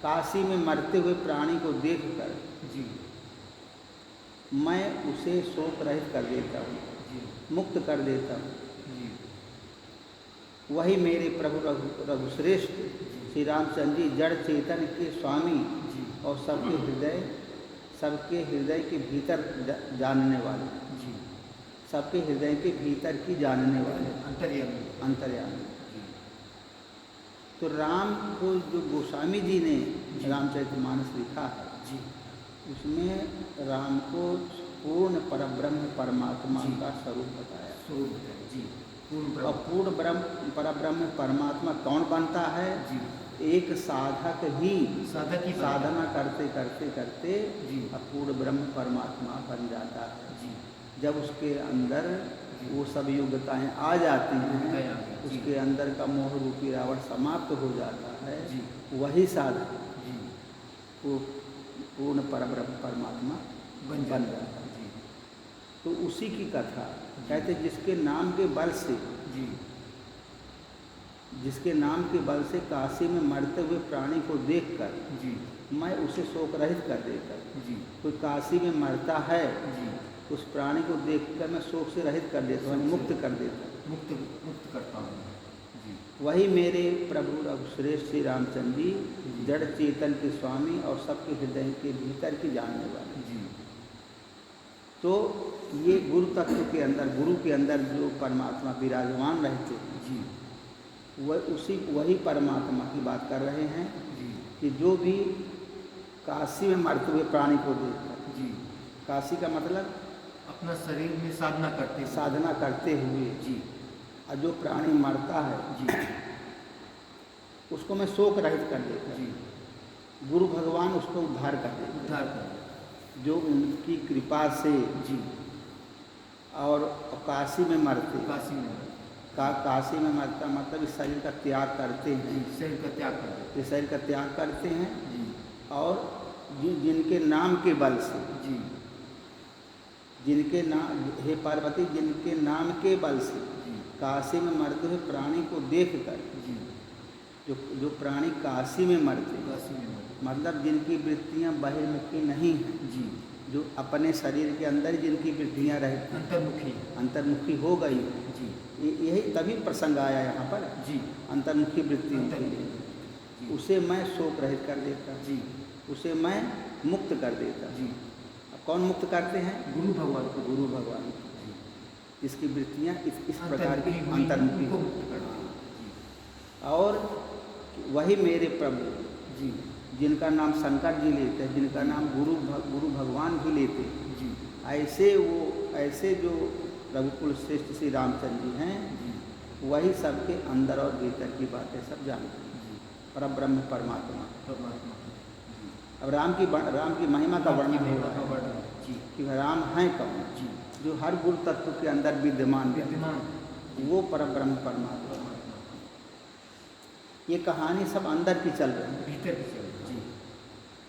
काशी में मरते हुए प्राणी को देखकर जी मैं उसे शोक रहित कर देता हूँ, जी मुक्त कर देता हूँ। जी वही मेरे प्रभु रघुश्रेष्ठ श्री रामचंद्र जी जड़ चेतन के स्वामी जी और सबके हृदय के भीतर जानने वाले, जी सबके हृदय के भीतर की जानने वाले, अंतर्यामी। तो राम को जो गोस्वामी जी ने रामचरितमानस लिखा है जी उसमें राम को पूर्ण परब्रह्म परमात्मा जी। का स्वरूप बताया। स्वरूप है जी, पूर्ण और पूर्ण ब्रह्म परब्रह्म परमात्मा कौन बनता है? जी, एक साधक ही साधक ही साधना करते करते करते जी। पूर्ण ब्रह्म परमात्मा बन जाता है। जी जब उसके अंदर जी। वो सब योग्यताएं आ जाती योग्यताएं हैं, आ गई, जी। उसके अंदर का मोह रूपी रावण समाप्त हो जाता है, जी। वही साधक जी वो पूर्ण परब्रह्म परमात्मा बन जाता जाता है। जी तो उसी की कथा कहते जिसके नाम के बल से, जी जिसके नाम के बल से काशी में मरते हुए प्राणी को देखकर जी मैं उसे शोक रहित कर देता। जी कोई काशी में मरता है जी उस प्राणी को देखकर मैं शोक से रहित कर देता हूँ, मुक्त कर देता हूँ। मुक्त करता हूँ। जी वही मेरे प्रभु रघुश्रेष्ठ श्री रामचंद्र जी जड़ चेतन के स्वामी और सबके हृदय के भीतर की जानने वाले। जी तो ये गुरु तत्व के अंदर, गुरु के अंदर जो परमात्मा विराजमान रहते हैं, जी वही परमात्मा की बात कर रहे हैं जी कि जो भी काशी में मरते हुए प्राणी को देखकर, जी काशी का मतलब अपना शरीर में साधना करते हुए जी और जो प्राणी मरता है जी उसको मैं शोक रहित कर देता जी हूँ। गुरु भगवान उसको उद्धार कर देते हैं, उद्धार कर जो उनकी कृपा से जी और काशी में मरते, काशी में काशी में मरता मतलब इस शरीर का त्याग करते हैं, जी शरीर का त्याग करते इस शरीर का त्याग करते हैं जी और जिनके नाम के बल से, जी जिनके नाम, हे पार्वती, जिनके नाम के बल से जी काशी में मरते हुए प्राणी को देखकर, जी जो प्राणी काशी में मरते काशी में मतलब जिनकी वृत्तियाँ बहिर्मुखी नहीं हैं, जी जो अपने शरीर के अंदर जिनकी वृत्तियाँ रहती अंतर्मुखी हो गई, जी यही तभी प्रसंग आया यहाँ पर जी अंतर्मुखी वृत्ति जी उसे मैं शोक रहित कर देता, जी उसे मैं मुक्त कर देता। जी अब कौन मुक्त करते हैं? गुरु भगवान को, गुरु भगवान इसकी वृत्तियाँ इस प्रकार की अंतर्मुखी अंतर्मुखी को हो। मुक्त करते हैं। और वही मेरे प्रभु जी जिनका नाम शंकर जी लेते हैं, जिनका नाम गुरु भगवान भी लेते हैं, जी ऐसे जो रघुकुल श्रेष्ठ श्री रामचंद्र जी हैं, जी वही सबके अंदर और भीतर की बातें सब जानते हैं, जी परब्रह्म परमात्मा। परमात्मा अब राम की महिमा का वर्णन हो महिमा रहा का है वर्णन जी कि राम हैं कौन? जी जो हर गुरु तत्व के अंदर विद्यमान है, विद्यमान वो परब्रह्म परमात्मा। ये कहानी सब अंदर की चल रही है। भीतर की चल जी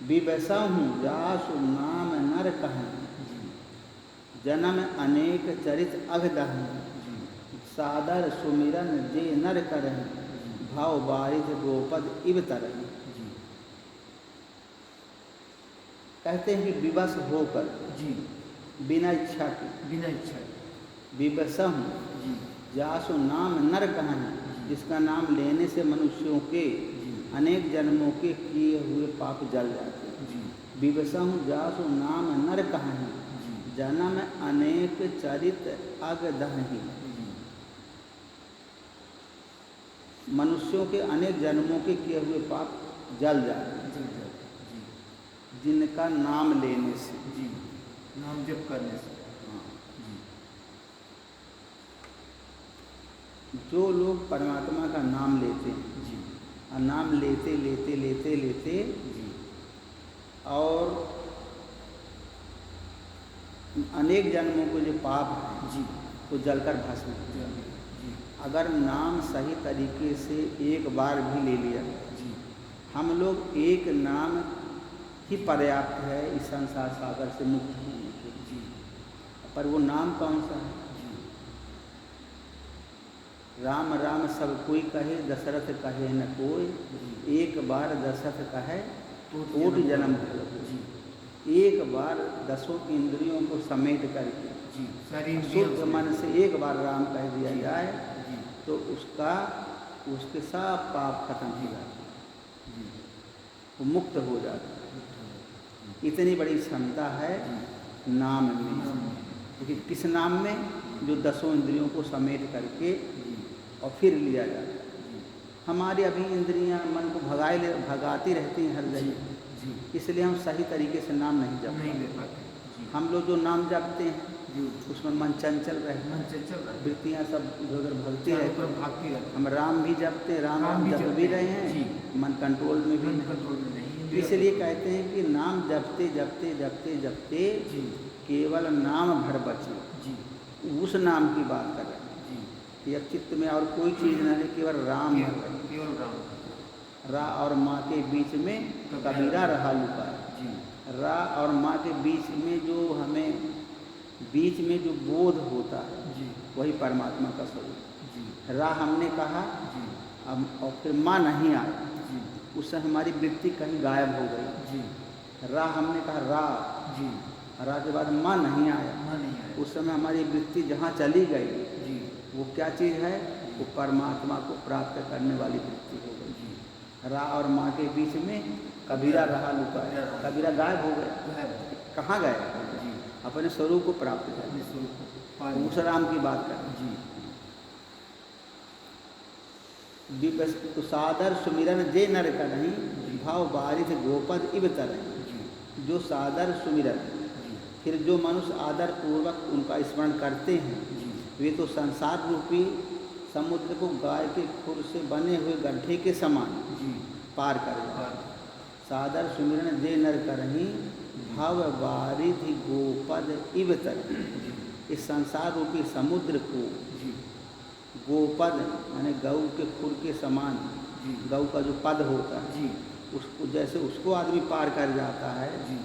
विबसा हूँ जासु नाम नर कहन, जी जन्म अनेक चरित अघदह, जी सादर सुमिरन जे नर करह, भाव बारिज गोपद इव तरह। जी कहते हैं कि विवश होकर, जी बिना इच्छा के, बिना इच्छा विवसा हूँ जी जासु नाम नर कहन, जिसका नाम लेने से मनुष्यों के जी अनेक जन्मों के किए हुए पाप जल जाते हैं। जी विवसा हूँ जासु नाम नर कहन, जी जन्म अनेक चरित अग दहही। जी मनुष्यों के अनेक जन्मों के किए हुए पाप जल जाते हैं जल जाते हैं। जी जिनका नाम लेने से। जी नाम जप करने से। हाँ। जी जो लोग परमात्मा का नाम लेते हैं जी और नाम लेते लेते लेते लेते जी और अनेक जन्मों के जो पाप हैं जी वो जलकर भस्म हो जाते हैं। जी अगर नाम सही तरीके से एक बार भी ले लिया, जी हम लोग एक नाम ही पर्याप्त है इस संसार सागर से मुक्त होने के लिए। जी पर वो नाम कौन सा है? जी राम राम सब कोई कहे, दशरथ कहे न कोई, एक बार दशरथ कहे कोटि जन्म फल होय। जी एक बार 10 इंद्रियों को समेट करके जी सारी शुद्ध मन से एक बार राम कह दिया जी। जाए जी तो उसके सब पाप खत्म हो जाते हैं, जी वो मुक्त हो जाता है। इतनी बड़ी क्षमता है नाम में। क्योंकि किस नाम में? जो 10 इंद्रियों को समेट करके और फिर लिया जाता है। हमारी अभी इंद्रियां मन को भगाती रहती हैं हर जगह, इसलिए हम सही तरीके से नाम नहीं जप नहीं ले पाते। हम लोग जो नाम जपते हैं जी उसमें मन चंचल रहता मन है, चंचल रहा है। वृत्तियाँ सब इधर उधर भगती चारों रहती तरफ हैं। भागती रहती हम राम भी जपते हैं, राम राम भी जप जपते भी हैं। रहे जी। हैं, मन कंट्रोल में भी मन नहीं। कंट्रोल में नहीं। तो इसलिए कहते हैं कि नाम जपते जपते जपते जपते जी केवल नाम भर बचे। जी उस नाम की बात कर रहे हैं जी कि अब चित्त में और कोई चीज़ न रहे, केवल राम भर रहे। केवल राम। रा और माँ के बीच में कबीरा रहा लुका। जी रा और माँ के बीच में जो हमें बीच में जो बोध होता है जी वही परमात्मा का स्वरूप। जी रा हमने कहा, जी अब और फिर माँ नहीं आया, जी उससे हमारी वृत्ति कहीं गायब हो गई। जी रा हमने कहा रा, जी रा के बाद माँ नहीं आया, मन नहीं आया। उस समय हमारी वृत्ति जहाँ चली गई जी वो क्या चीज़ है? वो परमात्मा को प्राप्त करने वाली वृत्ति हो गई। जी रा और माँ के बीच में कबीरा रहा लुका है। कबीरा गायब हो गया। कहाँ गया? जी अपने स्वरूप को प्राप्त कर। अपने स्वरूप को पा लिया। उस राम की बात कर। जी तो सादर सुमिरन जे नर करहीं, भाव बारिश गोपद इव तरहीं। जी जो सादर सुमिरन, जी फिर जो मनुष्य आदर पूर्वक उनका स्मरण करते हैं जी वे तो संसार रूपी समुद्र को गाय के खुर से बने हुए गड्ढे के समान जी पार कर जाते। पार। सादर सुमिरन जे नर करहीं, भव बारिधि गोपद इव तरहीं। इस संसार रूपी समुद्र को जी गोपद माने गऊ के खुर के समान, जी गऊ का जो पद होता है जी उसको जैसे उसको आदमी पार कर जाता है, जी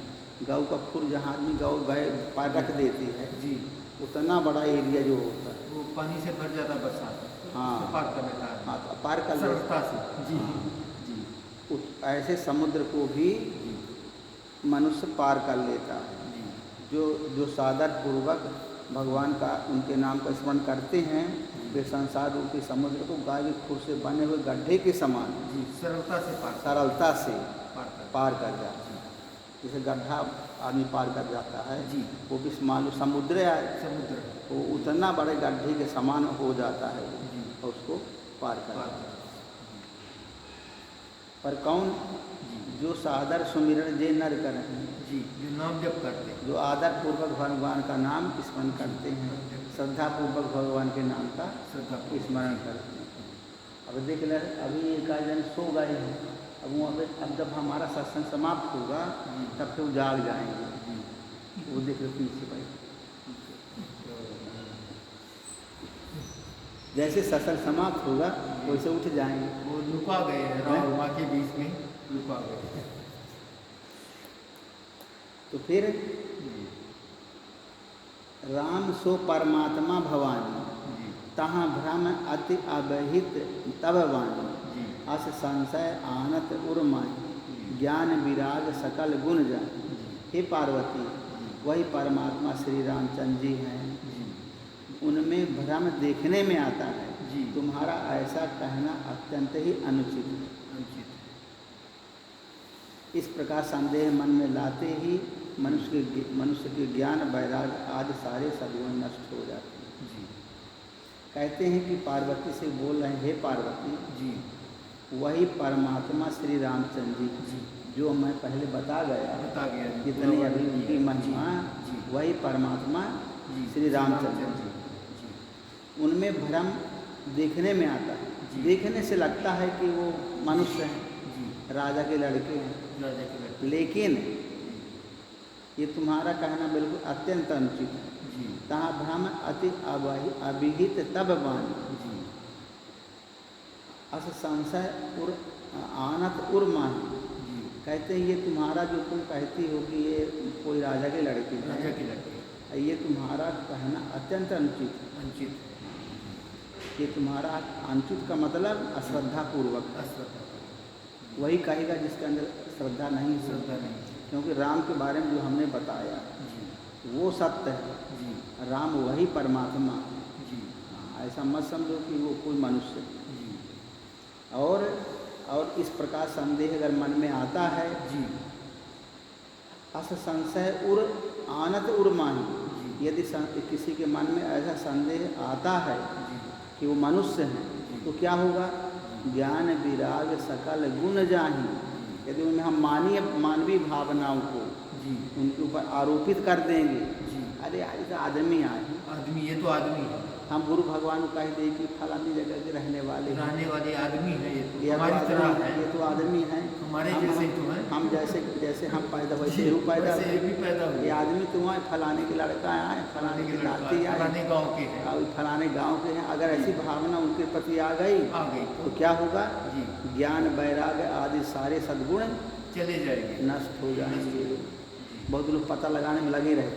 गऊ का खुर जहाँ आदमी गऊ गए पार रख देती है, जी उतना बड़ा एरिया जो होता है वो पानी से भर जाता बरसात। हाँ। उसको पार कर लेता है। हाँ तो पार कर लेता सरलता से। जी हाँ। जी ऐसे समुद्र को भी जी मनुष्य पार कर लेता है। जी जो सादर पूर्वक भगवान का उनके नाम का स्मरण करते हैं वे संसार रूपी समुद्र को गाय के खुर से बने हुए गड्ढे के समान जी सरलता से सरलता से पार पार कर जाते हैं। जैसे गड्ढा आदमी पार कर जाता है जी वो भी मान लो समुद्र है, समुद्र वो उतना बड़े गड्ढे के समान हो जाता है जी और उसको पार कर पार जाता है। पर कौन? जी जो सादर सुमिरन जे नर करें, जी जो नाम जप करते हैं। जो आदर पूर्वक भगवान का नाम स्मरण करते हैं, श्रद्धा पूर्वक भगवान के नाम का श्रद्धा स्मरण करते हैं। अब देख ले, अभी एक आध जन सो गए हैं, अब वो अब जब हमारा सत्संग समाप्त होगा तब फिर वो जाग जाएंगे। वो देख लो पीछे भाई, जैसे सत्संग समाप्त होगा वैसे उठ जाएंगे। वो लुका गए हैं, राम और माँ के बीच में लुका गए। तो फिर राम सो परमात्मा भवानी, जी तहाँ भ्रम अति अबहित तब वाणी। जी अस संशय आनत उर्माई, ज्ञान विराग सकल गुण जान। हे पार्वती, वही परमात्मा श्री रामचंद्र जी हैं, उनमें भ्रम देखने में आता है। जी तुम्हारा ऐसा कहना अत्यंत ही अनुचित है। अनुचित। इस प्रकार संदेह मन में लाते ही मनुष्य के ज्ञान वैराग्य आदि सारे सद्गुण नष्ट हो जाते हैं। जी कहते हैं कि पार्वती से बोल रहे हैं, हे पार्वती, जी वही परमात्मा श्री रामचंद्र जी जी जो मैं पहले बता गया जितनी अभी उनकी महिमा, वही परमात्मा श्री रामचंद्र जी। उनमें भ्रम देखने में आता है, देखने से लगता है कि वो मनुष्य हैं, राजा के लड़के हैं, लेकिन ये तुम्हारा कहना बिल्कुल अत्यंत अनुचित है। तहाँ भ्रम अति अभिहित तब वाणी, अस संशय उर आनत उर माही। कहते हैं ये तुम्हारा जो तुम कहती हो कि ये कोई राजा के लड़के हैं, ये तुम्हारा कहना अत्यंत अनुचित है। ये तुम्हारा अनुचित का मतलब अश्रद्धापूर्वक, वही कहेगा जिसके अंदर श्रद्धा नहीं है। क्योंकि राम के बारे में जो हमने बताया वो सत्य है, राम वही परमात्मा, ऐसा मत समझो कि वो कोई मनुष्य। और इस प्रकार संदेह अगर मन में आता है, अस संशय उर आनत उर माही, यदि किसी के मन में ऐसा संदेह आता है कि वो मनुष्य हैं, तो क्या होगा? ज्ञान विराग सकल गुण जाही। यदि उनमें हम मानवीय भावनाओं को उनके ऊपर आरोपित कर देंगे, अरे यार तो आदमी ये तो आदमी है, हम गुरु भगवान को कह दें कि फलानी जगह के रहने वाले आदमी है, ये हमारी तरह है, ये तो आदमी है, हमारे जैसे ही तो है, हम जैसे हम पैदा वैसे वो पैदा हुए, ये आदमी तुम आए फलाने के लड़का आए, फलाने की नाती आए, फलाने गाँव के हैं, फलाने गाँव के हैं। अगर ऐसी भावना उनके प्रति आ गई तो क्या होगा? ज्ञान वैराग्य आदि सारे सद्गुण चले जाएंगे, नष्ट हो जाएंगे। बहुत लोग पता लगाने में लगे रहे,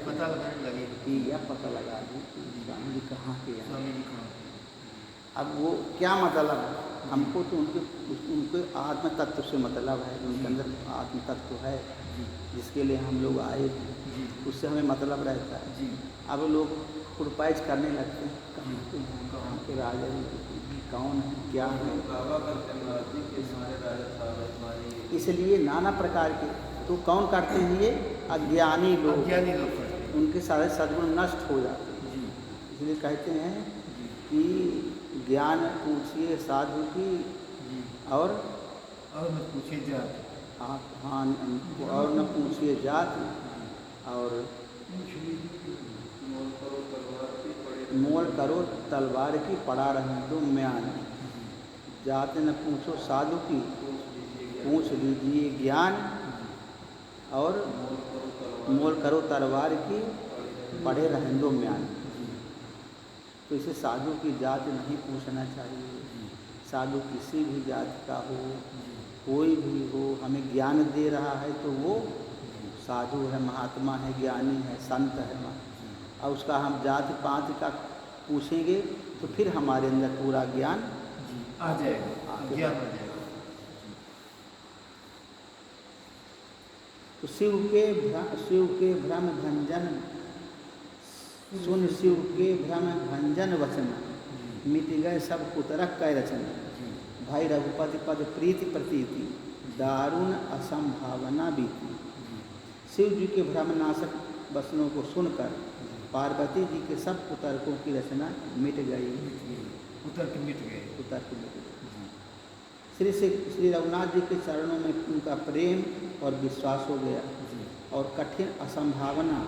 कि यह पता लगा दें स्वामी जी कहाँ के हैं। अब वो क्या मतलब? हमको तो उनके आत्म तत्व से मतलब है, उनके अंदर आत्म तत्व है जिसके लिए हम लोग आए हैं, उससे हमें मतलब रहता है। अब लोग कुड़पैच करने लगते हैं, कहाँ के राजा कौन है, क्या है। इसलिए नाना प्रकार के तो कौन करते हैं? ये अज्ञानी लोग, उनके सारे सद्गुण नष्ट हो जाते हैं। इसलिए कहते हैं कि ज्ञान पूछिए साधु की और न पूछिए जात, हाँ, और न पूछिए जात, और मोल करो तलवार की पड़ा रहे दो म्यान। जात न पूछो साधु की, पूछ लीजिए ज्ञान, और मोल करो तलवार की पड़े रहें दो म्यान। तो इसे साधु की जात नहीं पूछना चाहिए। साधु किसी भी जात का हो, कोई भी हो, हमें ज्ञान दे रहा है तो वो साधु है, महात्मा है, ज्ञानी है, संत है। और उसका हम जाति पात का पूछेंगे तो फिर हमारे अंदर पूरा ज्ञान आ जाएगा। तो शिव के भ्रम भंजन सुन, शिव के भ्रम भंजन वचन, मिट गए सब कुतरक कै रचन। भाई रघुपति पद प्रीति प्रतीति, दारुण असंभावना बीती। शिव जी के भ्रमनाशक वचनों को सुनकर पार्वती जी के सब कुतर्कों की रचना मिट गई, कुतर्क मिट गए। श्री रघुनाथ जी के चरणों में उनका प्रेम और विश्वास हो गया, और कठिन असंभावना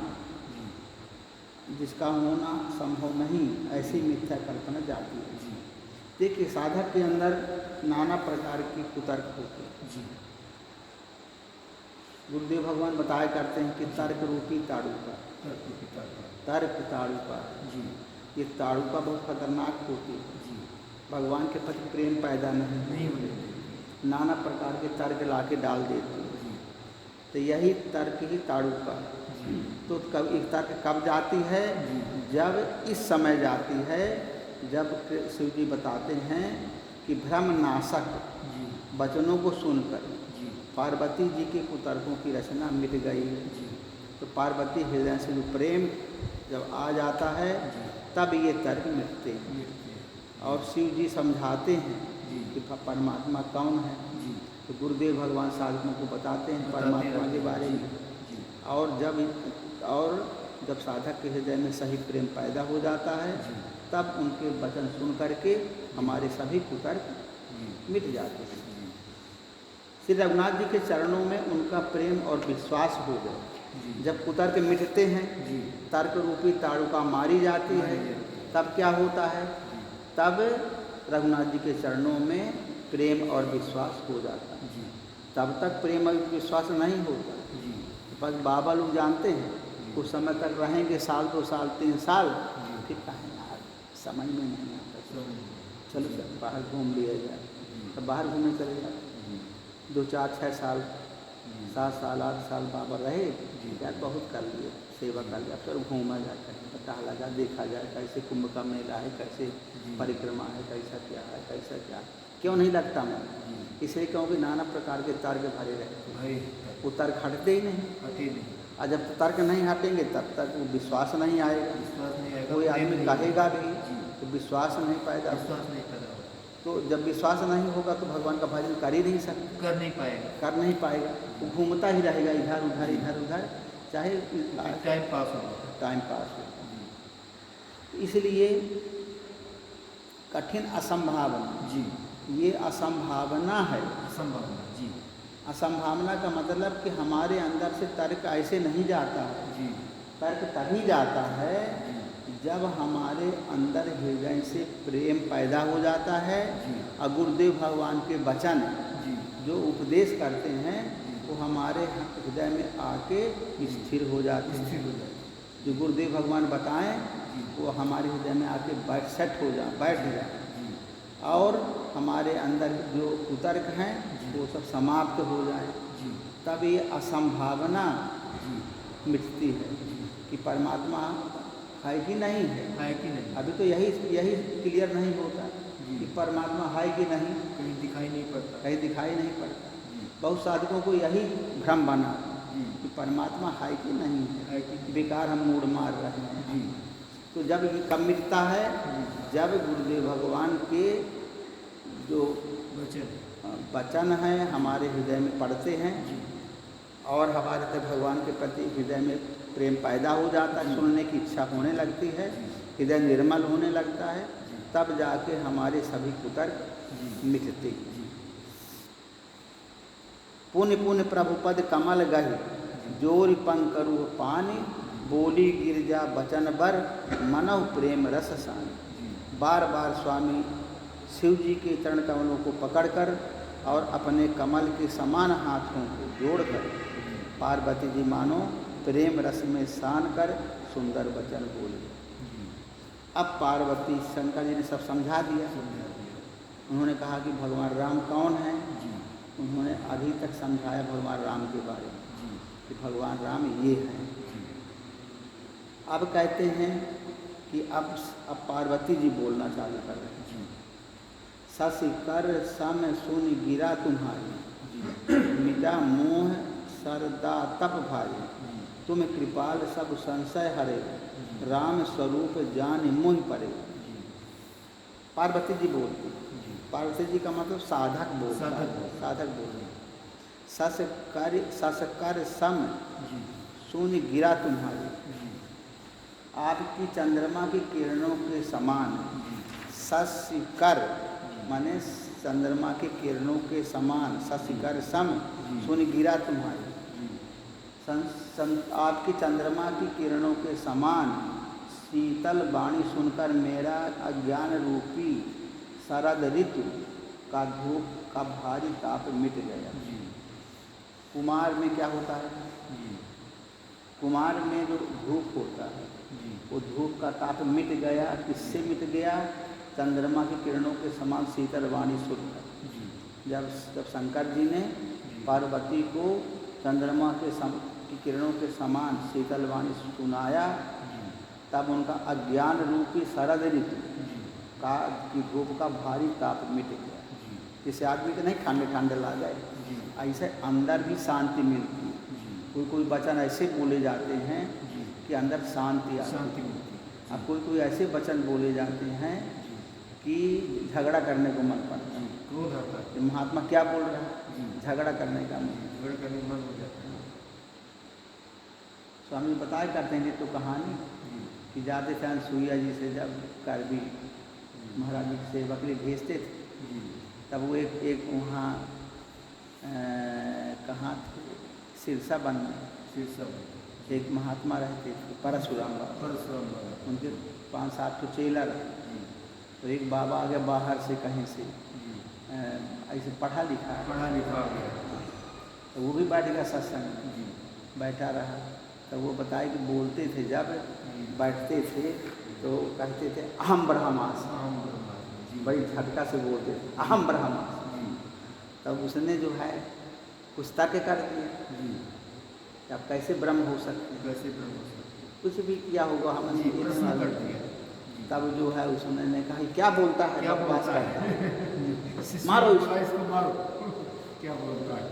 जिसका होना संभव नहीं, ऐसी मिथ्या कल्पना जाती है। देखिए साधक के अंदर नाना प्रकार की कुतर्क होते हैं। गुरुदेव भगवान बताया करते हैं कि तर्क रूपी ताड़ुका, तर्क ताड़ुका, ये ताड़ुका बहुत खतरनाक होती है। भगवान के प्रति प्रेम पैदा नहीं होने, नाना प्रकार के तर्क लाके डाल देती है। तो यही तर्क ही ताड़ुका। तो कब एक तर्क कब जाती है? जब इस समय जाती है जब शिव जी बताते हैं कि भ्रम नाशक वचनों को सुनकर पार्वती जी के कुतर्कों की रचना मिट गई। तो पार्वती हृदय से जो प्रेम जब आ जाता है तब ये तर्क मिटते हैं, और शिव जी समझाते हैं कि परमात्मा कौन है। तो गुरुदेव भगवान साधकों को बताते हैं परमात्मा के बारे में और जब साधक के हृदय में सही प्रेम पैदा हो जाता है तब उनके वचन सुन करके हमारे सभी कुतर्क मिट जाते हैं। श्री रघुनाथ जी के चरणों में उनका प्रेम और विश्वास हो गया। जब कुतर्क मिटते हैं, तर्क रूपी ताड़ुका मारी जाती है, तब क्या होता है? तब रघुनाथ जी के चरणों में प्रेम और विश्वास हो जाता है। तब तक प्रेम और विश्वास नहीं होता। बस बाबा लोग जानते हैं कुछ समय तक रहेंगे, साल 2 साल 3 साल, फिर कहें यार समझ में नहीं आता, चलो सर बाहर घूम लिया जाए। तब बाहर घूमने चले जाते, 2 4 6 साल 7 साल 8 साल बाबा रहे, यार बहुत कर लिए, सेवा कर लिया, फिर घूमा जाता है, टहला जाए, देखा जाए कैसे कुंभ का मेला है, कैसे परिक्रमा है, कैसा क्या है, कैसा क्या है। क्यों नहीं लगता मन? इसलिए क्योंकि नाना प्रकार के तर्क भरे रहते हैं, वो तर्क हटते ही नहीं। और जब तर्क नहीं हटेंगे तब तक वो विश्वास नहीं आएगा। कोई आदमी कहेगा भी तो विश्वास नहीं पैदा। तो जब विश्वास नहीं होगा तो भगवान का भजन कर ही नहीं सकते, कर नहीं पाएगा। वो घूमता ही रहेगा इधर उधर इधर उधर, चाहे टाइम पास हो। इसलिए कठिन असंभावना, ये असंभावना है। असंभावना का मतलब कि हमारे अंदर से तर्क ऐसे नहीं जाता है। तर्क तभी जाता है जब हमारे अंदर हृदय से प्रेम पैदा हो जाता है और गुरुदेव भगवान के वचन जो उपदेश करते हैं वो हमारे हृदय में आके स्थिर हो जाते हैं। जो गुरुदेव भगवान बताएं वो हमारे हृदय में आके बैठ जाए और हमारे अंदर जो कुतर्क हैं वो सब समाप्त हो जाए। तब ये असंभावना मिटती है कि परमात्मा है कि नहीं है। अभी तो यही क्लियर नहीं होता कि परमात्मा है कि नहीं, कहीं दिखाई नहीं पड़ता। बहुत साधकों को यही भ्रम बना कि परमात्मा है कि नहीं है, बेकार हम मूड मार रहे हैं। तो जब ये कब मिटता है? जब गुरुदेव भगवान के जो वचन हैं हमारे हृदय में पड़ते हैं और हमारे तक भगवान के प्रति हृदय में प्रेम पैदा हो जाता है, सुनने की इच्छा होने लगती है, हृदय निर्मल होने लगता है, तब जाके हमारे सभी कुतर्क मिटते हैं। पुण्य पुण्य प्रभुपद कमल गहि, जोर पंकरु पानी, बोली गिरजा बचन बर, मनव प्रेम रस सानी। बार बार स्वामी शिव जी के चरण कमलों को पकड़कर और अपने कमल के समान हाथों को जोड़कर पार्वती जी मानो प्रेम रस में सान कर सुंदर वचन बोले। अब पार्वती शंकर जी ने सब समझा दिया। उन्होंने कहा कि भगवान राम कौन है। उन्होंने अभी तक समझाया भगवान राम के बारे में कि भगवान राम ये हैं। अब कहते हैं कि अब पार्वती जी बोलना चालू कर रहे हैं। सस कर सम सुन गिरा तुम्हारी, मिटा मोह सरदा तप भारी, तुम कृपाल सब संशय हरे, राम स्वरूप जान मोह परे। पार्वती जी बोलती। पार्वती जी का मतलब साधक बोलता है, साधक बोलते। सस कर सम सुन गिरा तुम्हारी, आपकी चंद्रमा की किरणों के समान। सशिकर माने चंद्रमा के किरणों के समान, सशिकर सम सुन गिरा तुम्हारी। आपकी चंद्रमा की किरणों के समान शीतल वाणी सुनकर मेरा अज्ञान रूपी शरद ऋतु का धूप का भारी ताप मिट गया। कुमार में क्या होता है? कुमार में जो धूप होता है वो धूप का ताप मिट गया। किससे मिट गया? चंद्रमा की किरणों के समान शीतल वाणी सुनकर। जब शंकर जी ने पार्वती को चंद्रमा के की किरणों के समान शीतल वाणी सुनाया तब उनका अज्ञान रूपी शरद ऋतु का की धूप का भारी ताप मिट गया। जैसे आदमी को नहीं ठंडे ठंडे ला गए, ऐसे अंदर भी शांति मिलती है। कोई वचन ऐसे बोले जाते हैं कि अंदर शांति आती है। अब कोई ऐसे वचन बोले जाते हैं कि झगड़ा करने को मन पड़ता है। क्रोध आता है। महात्मा क्या बोल रहे हैं? झगड़ा करने का मन हो जाता है। स्वामी बताया करते हैं तो कहानी कि जाते थे अनसुईया जी से जब करबी महाराज जी की सेवा के लिए भेजते थे, तब वो एक वहाँ कहाँ थे, सिरसा वन में एक महात्मा रहते थे परशुराम बाबा, उनके 5-7 तो चेला रहे। तो एक बाबा आ गया बाहर से कहीं से, ऐसे पढ़ा लिखा गया, तो वो भी बैठ गया सत्संग में, बैठा रहा। तो वो बताए कि बोलते थे जब बैठते थे तो कहते थे अहम ब्रह्मास्मि, बड़ी झटका से बोलते थे अहम ब्रह्मास्मि। तब उसने जो है कुछ तर्क कर दिया, अब कैसे ब्रह्म हो सकते हैं, कुछ भी किया होगा हमने प्रश्न कर दिया। तब जो है उसने कहा क्या बोलता है, क्या बकवास करता है, मारो इसको मारो, क्या बोलता है।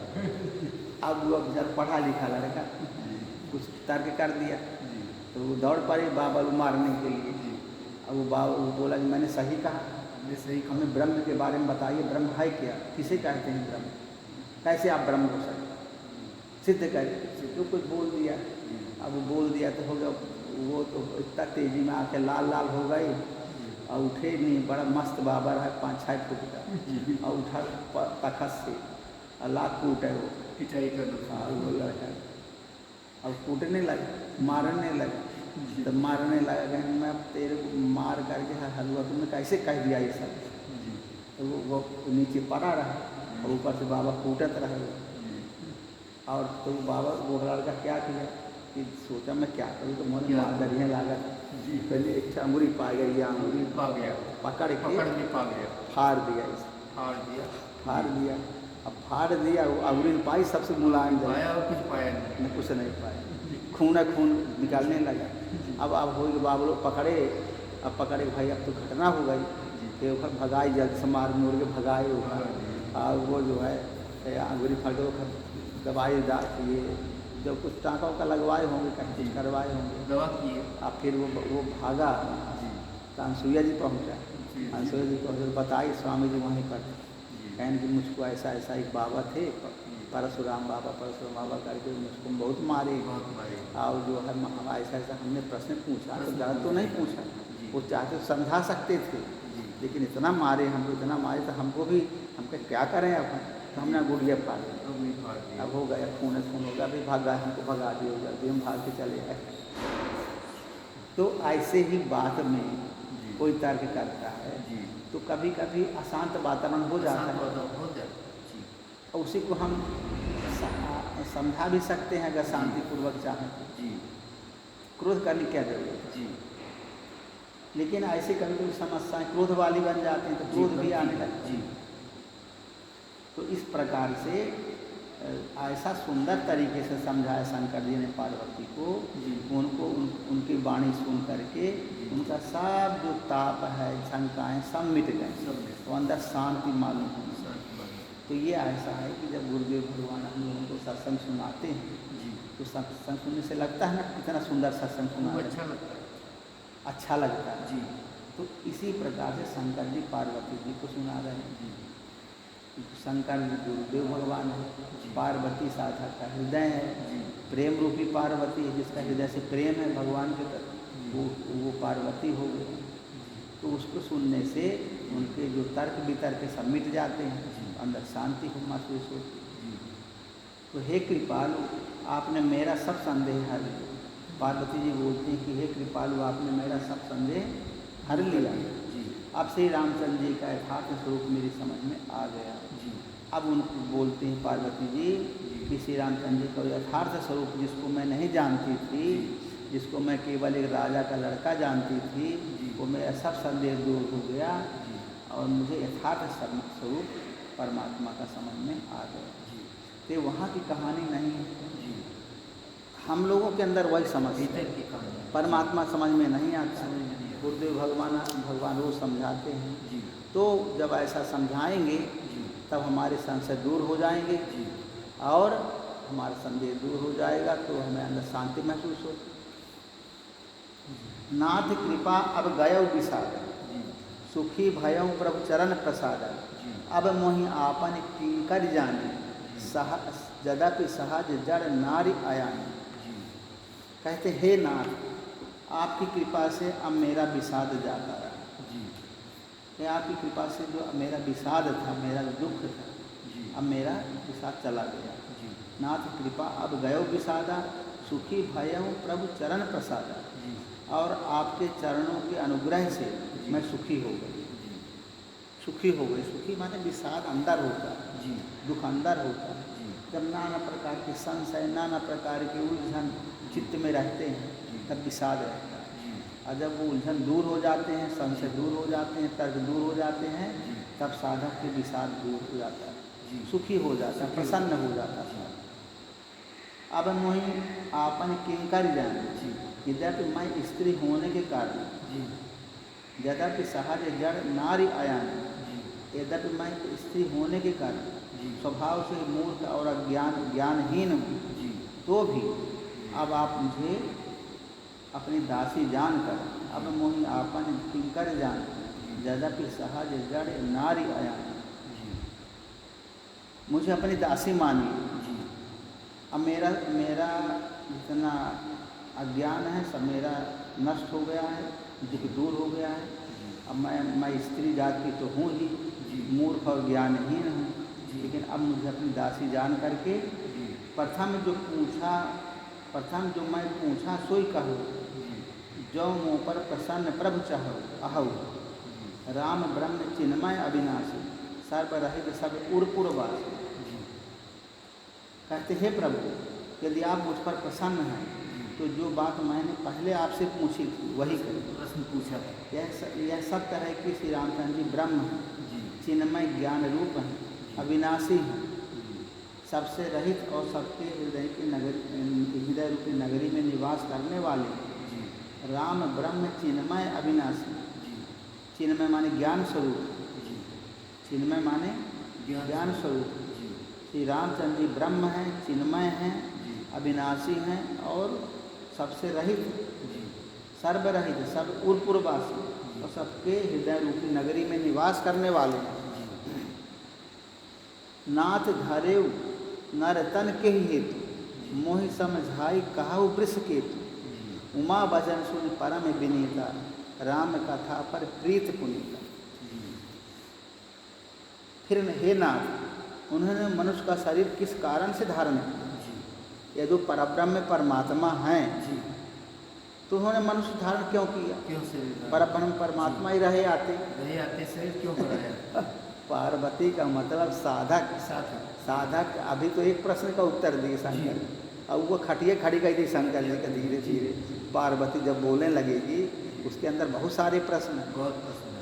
अब वो जब पढ़ा लिखा लड़का कुछ तर्क कर दिया तो वो दौड़ पड़े बाबा को मारने के लिए। अब वो बाबा वो बोला कि मैंने सही कहा, हमें ब्रह्म के बारे में बताइए, ब्रह्म है क्या, किसे कहते हैं ब्रह्म, कैसे आप ब्रह्म हो सकते, सिद्ध करिए। जो कुछ बोल दिया, अब वो बोल दिया तो हो गया, वो तो इतना तेजी में आके लाल लाल हो गई और उठे नहीं, बड़ा मस्त बाबा रहा 5-6 फुट का, और उठा तखत से और लाख कूटे वो लड़का, अब कूटने लगा, मारने लगा। तब मारने लगा कहने मैं तेरे को मार करके हलवा तुमने कैसे कह दिया ये सब। तो वो नीचे पड़ा रहा और ऊपर से बाबा कूटत रहे। और तो बाबा वो लड़का क्या किया कि सोचा मैं क्या करूँ, तो मन मार दरिया लागत पहले एक अंगुरी पा गई, या अंगुरी पा गया, पकड़ के पा गया, फाड़ दिया, अब फाड़ दिया वो अंगुरी पाई सबसे मुलायम कुछ पाया नहीं, कुछ नहीं पाया, खून निकालने लगा। अब हो गए बाबा लोग पकड़े, अब पकड़े भाई अब तो घटना हो गई, फिर वो भगाई जल्द से मार मोड़ के भगाए और वो जो है अंगुरी फाड़ के दवाई ये जो कुछ टाँका का लगवाए होंगे, कहीं कुछ करवाए होंगे, दवा किए। अब फिर वो भागा तो अनसुईया जी पहुँचा, अनसुईया जी पहुँचे बताई स्वामी जी वहीं पर कहने कि मुझको ऐसा एक बाबा थे परशुराम बाबा करके मुझको बहुत मारे, और जो है ऐसा हमने प्रश्न पूछा तो गलत तो नहीं पूछा, वो चाहते तो समझा सकते थे, लेकिन इतना मारे हमको, इतना मारे तो हमको भी क्या करें अब, तो हमने गुड़िया फाड़ दिया। अब हो गया खून हो गया, अभी भागा, हमको भगा दिया, जल्दी हम भाग के चले गए। तो ऐसे ही बात में कोई तर्क करता है तो कभी कभी अशांत वातावरण हो जाता है, और उसी को हम समझा भी सकते हैं अगर शांतिपूर्वक चाहें तो। क्रोध करने की क्या जरूरत है, लेकिन ऐसे कभी कभी समस्याएं क्रोध वाली बन जाती हैं तो क्रोध भी आने लगती है। तो इस प्रकार से ऐसा सुंदर तरीके से समझाया शंकर जी ने पार्वती को, उनको उनकी वाणी सुन करके उनका सब जो ताप है, शंकाएँ सब मिट गए, तो अंदर शांति मालूम होगी। तो ये ऐसा है कि जब गुरुदेव भगवान हम लोगों को सत्संग सुनाते हैं तो सत्संग सुनने से लगता है ना कितना सुंदर सत्संग सुना, अच्छा लगता है। तो इसी प्रकार से शंकर जी पार्वती जी को सुना रहे हैं। शंकर जी गुरुदेव भगवान है, पार्वती साधक का हृदय है, प्रेम रूपी पार्वती है, जिसका हृदय से प्रेम है भगवान के प्रति, वो पार्वती हो गई। तो उसको सुनने से उनके जो तर्क वितर्क सब मिट जाते हैं, अंदर शांति को महसूस होती। तो हे कृपालु आपने मेरा सब संदेह हर लिया। पार्वती जी बोलती हैं कि हे कृपालु आपने मेरा सब संदेह हर लिया, अब श्री रामचंद्र जी का यथार्थ स्वरूप मेरी समझ में आ गया। अब उनको बोलते हैं पार्वती जी कि श्री रामचंद्र जी का यथार्थ स्वरूप जिसको मैं नहीं जानती थी, जिसको मैं केवल एक राजा का लड़का जानती थी, वो मेरा सब संदेह दूर हो गया और मुझे यथार्थ स्वरूप परमात्मा का समझ में आ गया। तो वहाँ की कहानी नहीं है, हम लोगों के अंदर वही समझते हैं, परमात्मा समझ में नहीं आता। गुरुदेव भगवान रोज समझाते हैं, तो जब ऐसा समझाएंगे तब हमारे संशय दूर हो जाएंगे और हमारा संदेह दूर हो जाएगा, तो हमें अंदर शांति महसूस हो। नाथ कृपा अब गयो विषाद, सुखी भयौ प्रभु चरण प्रसाद, अब मोहि आपन किंकर जाने, जदपि सहज जड़ नारी आयानी। कहते हे नाथ, आपकी कृपा से अब मेरा विषाद जाता रहा। जी। आपकी कृपा से जो मेरा विषाद था, मेरा दुख था, जी। अब मेरा विषाद चला गया। जी। नाथ कृपा अब गयो विषादा, सुखी भयहूँ प्रभु चरण प्रसादा। जी। और आपके चरणों के अनुग्रह से मैं सुखी हो गई। जी। सुखी हो गई, सुखी माने विषाद अंदर होता है, जी। दुख अंदर होता है। जी। जब नाना प्रकार के संशय, नाना प्रकार के उलझन चित्त में रहते हैं, तब विषाद रहता है। जी। और जब वो उलझन दूर हो जाते हैं, संशय दूर हो जाते हैं, तर्क दूर हो जाते हैं, जी। तब साधक के विषाद दूर हो जाता है, जी। सुखी हो जाता है, प्रसन्न हो जाता है। अब मोहि आपन किंकर जान, जी। यद्यपि मैं स्त्री होने के कारण, जी। यद्यपि सहज जड़ नारी आयान, जी। यद्यपि मैं स्त्री होने के कारण जी। स्वभाव से मूर्ख और ज्ञानहीन हूँ, जी। तो भी अब आप मुझे अपनी दासी जानकर, अब मोहि आपन किंकर जान, यद्यपि सहज जड़ नारी आयान, जी। मुझे अपनी दासी मानिए। जी। अब मेरा जितना अज्ञान है सब मेरा नष्ट हो गया है, दुख दूर हो गया है। अब मैं स्त्री जात की तो हूँ ही, जी। मूर्ख और ज्ञानहीन हूँ, जी। लेकिन अब मुझे अपनी दासी जान करके जी। प्रथम जो मैं पूछा सोई कहूँ, जो मुँह पर प्रसन्न प्रभु चाहो अहऊ, राम ब्रह्म चिन्मय अविनाशी, सर्वरहित सब उर्पुरवासी। कहते हे प्रभु, यदि आप मुझ पर प्रसन्न हैं तो जो बात मैंने पहले आपसे पूछी थी वही करें। प्रश्न पूछा था। यह सत्य है कि श्री रामचंद्र जी ब्रह्म हैं, जी। चिन्मय ज्ञान रूप हैं, अविनाशी हैं, सबसे रहित और सबके हृदय रूपी नगरी में निवास करने वाले हैं। राम ब्रह्म चिन्मय अविनाशी, चिन्मय माने ज्ञान स्वरूप, चिन्मय माने ज्ञान स्वरूप। श्री रामचंद्र जी ब्रह्म हैं, चिन्मय हैं, अविनाशी हैं और सबसे रहित, सर्वरहित, सब उर्पुरवासी और सबके हृदय रूपी नगरी में निवास करने वाले हैं। नाथ धरेव नरतन के हेतु, मोहि समझाई कहाऊ वृष केतु, उमा भजन सुन परम विनीता, राम कथा पर प्रीत पुनीता। फिर हे नाथ, उन्होंने मनुष्य का शरीर किस कारण से धारण किया? यदि परब्रह्म परमात्मा हैं तो उन्होंने मनुष्य धारण क्यों किया? क्यों शरीर? परब्रह्म परमात्मा ही रहे आते शरीर क्यों बनाया? पार्वती का मतलब साधक। साधक अभी तो एक प्रश्न का उत्तर दिए शंकर, अब वो खटिए खड़ी गई थी शंकर जी का। धीरे धीरे पार्वती जब बोलने लगेगी उसके अंदर बहुत सारे प्रश्न हैं।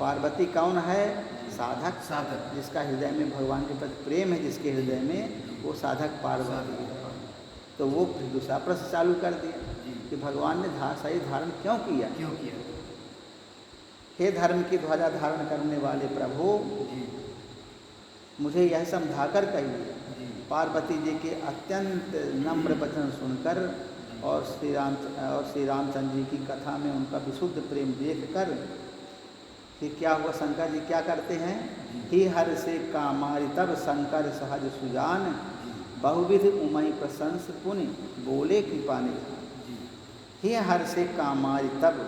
पार्वती कौन है? साधक। साधक जिसका हृदय में भगवान के प्रति प्रेम है, जिसके हृदय में, वो साधक पार्वती है। तो वो फिर दूसरा प्रश्न चालू कर दिया कि भगवान ने सही धारण क्यों किया? हे धर्म की ध्वजा धारण करने वाले प्रभु, मुझे यह समझाकर कहिए। पार्वती जी के अत्यंत नम्र वचन सुनकर और श्री रामचंद्र जी की कथा में उनका विशुद्ध प्रेम देखकर कि क्या हुआ, शंकर जी क्या करते हैं? ही हर से कामारि तब शंकर सहज सुजान, बहुविध उमई प्रशंस पुनि बोले कृपा निधान। ही हर से कामारि तब,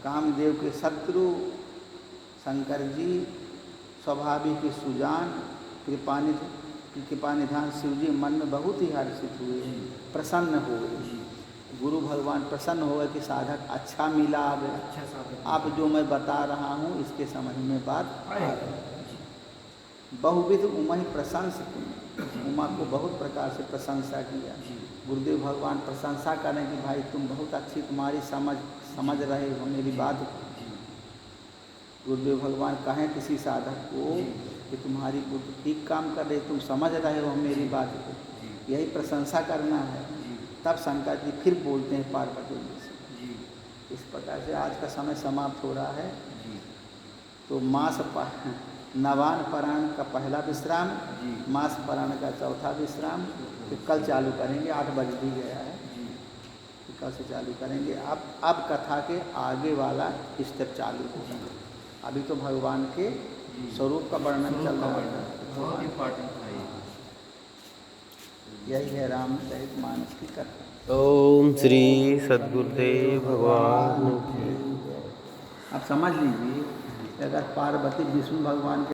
कामदेव के शत्रु शंकर जी स्वाभाविक सुजान, कृपा निधान शिव जी मन में बहुत ही हर्षित हुए, प्रसन्न हुए। गुरु भगवान प्रसन्न हुए कि साधक अच्छा मिला। अब जो मैं बता रहा हूँ इसके समझ में बात आए। बहुविध उमई प्रशंस, उमा को बहुत प्रकार से प्रशंसा किया। गुरुदेव भगवान प्रशंसा करें कि भाई तुम बहुत अच्छी, तुम्हारी समझ रहे हो मेरी बात। गुरुदेव भगवान कहें किसी साधक को कि तुम्हारी बुद्धि ठीक काम कर रही, तुम समझ रहे हो मेरी बात को, यही प्रशंसा करना है। तब शंकर जी फिर बोलते हैं पार्वती जी से। इस प्रकार से आज का समय समाप्त हो रहा है। तो नवान पारायण का पहला विश्राम, मास पारायण का चौथा विश्राम, फिर कल चालू करेंगे। 8 बज भी गया है, कल से चालू करेंगे। अब कथा के आगे वाला स्टेप चालू होगा। अभी तो भगवान के स्वरूप का वर्णन चल रहा है। बहुत इंपॉर्टेंट है। यही है रामचरितमानस की कथा। ओम श्री सद्गुरुदेव भगवान की। आप समझ लीजिए, अगर पार्वती विष्णु भगवान के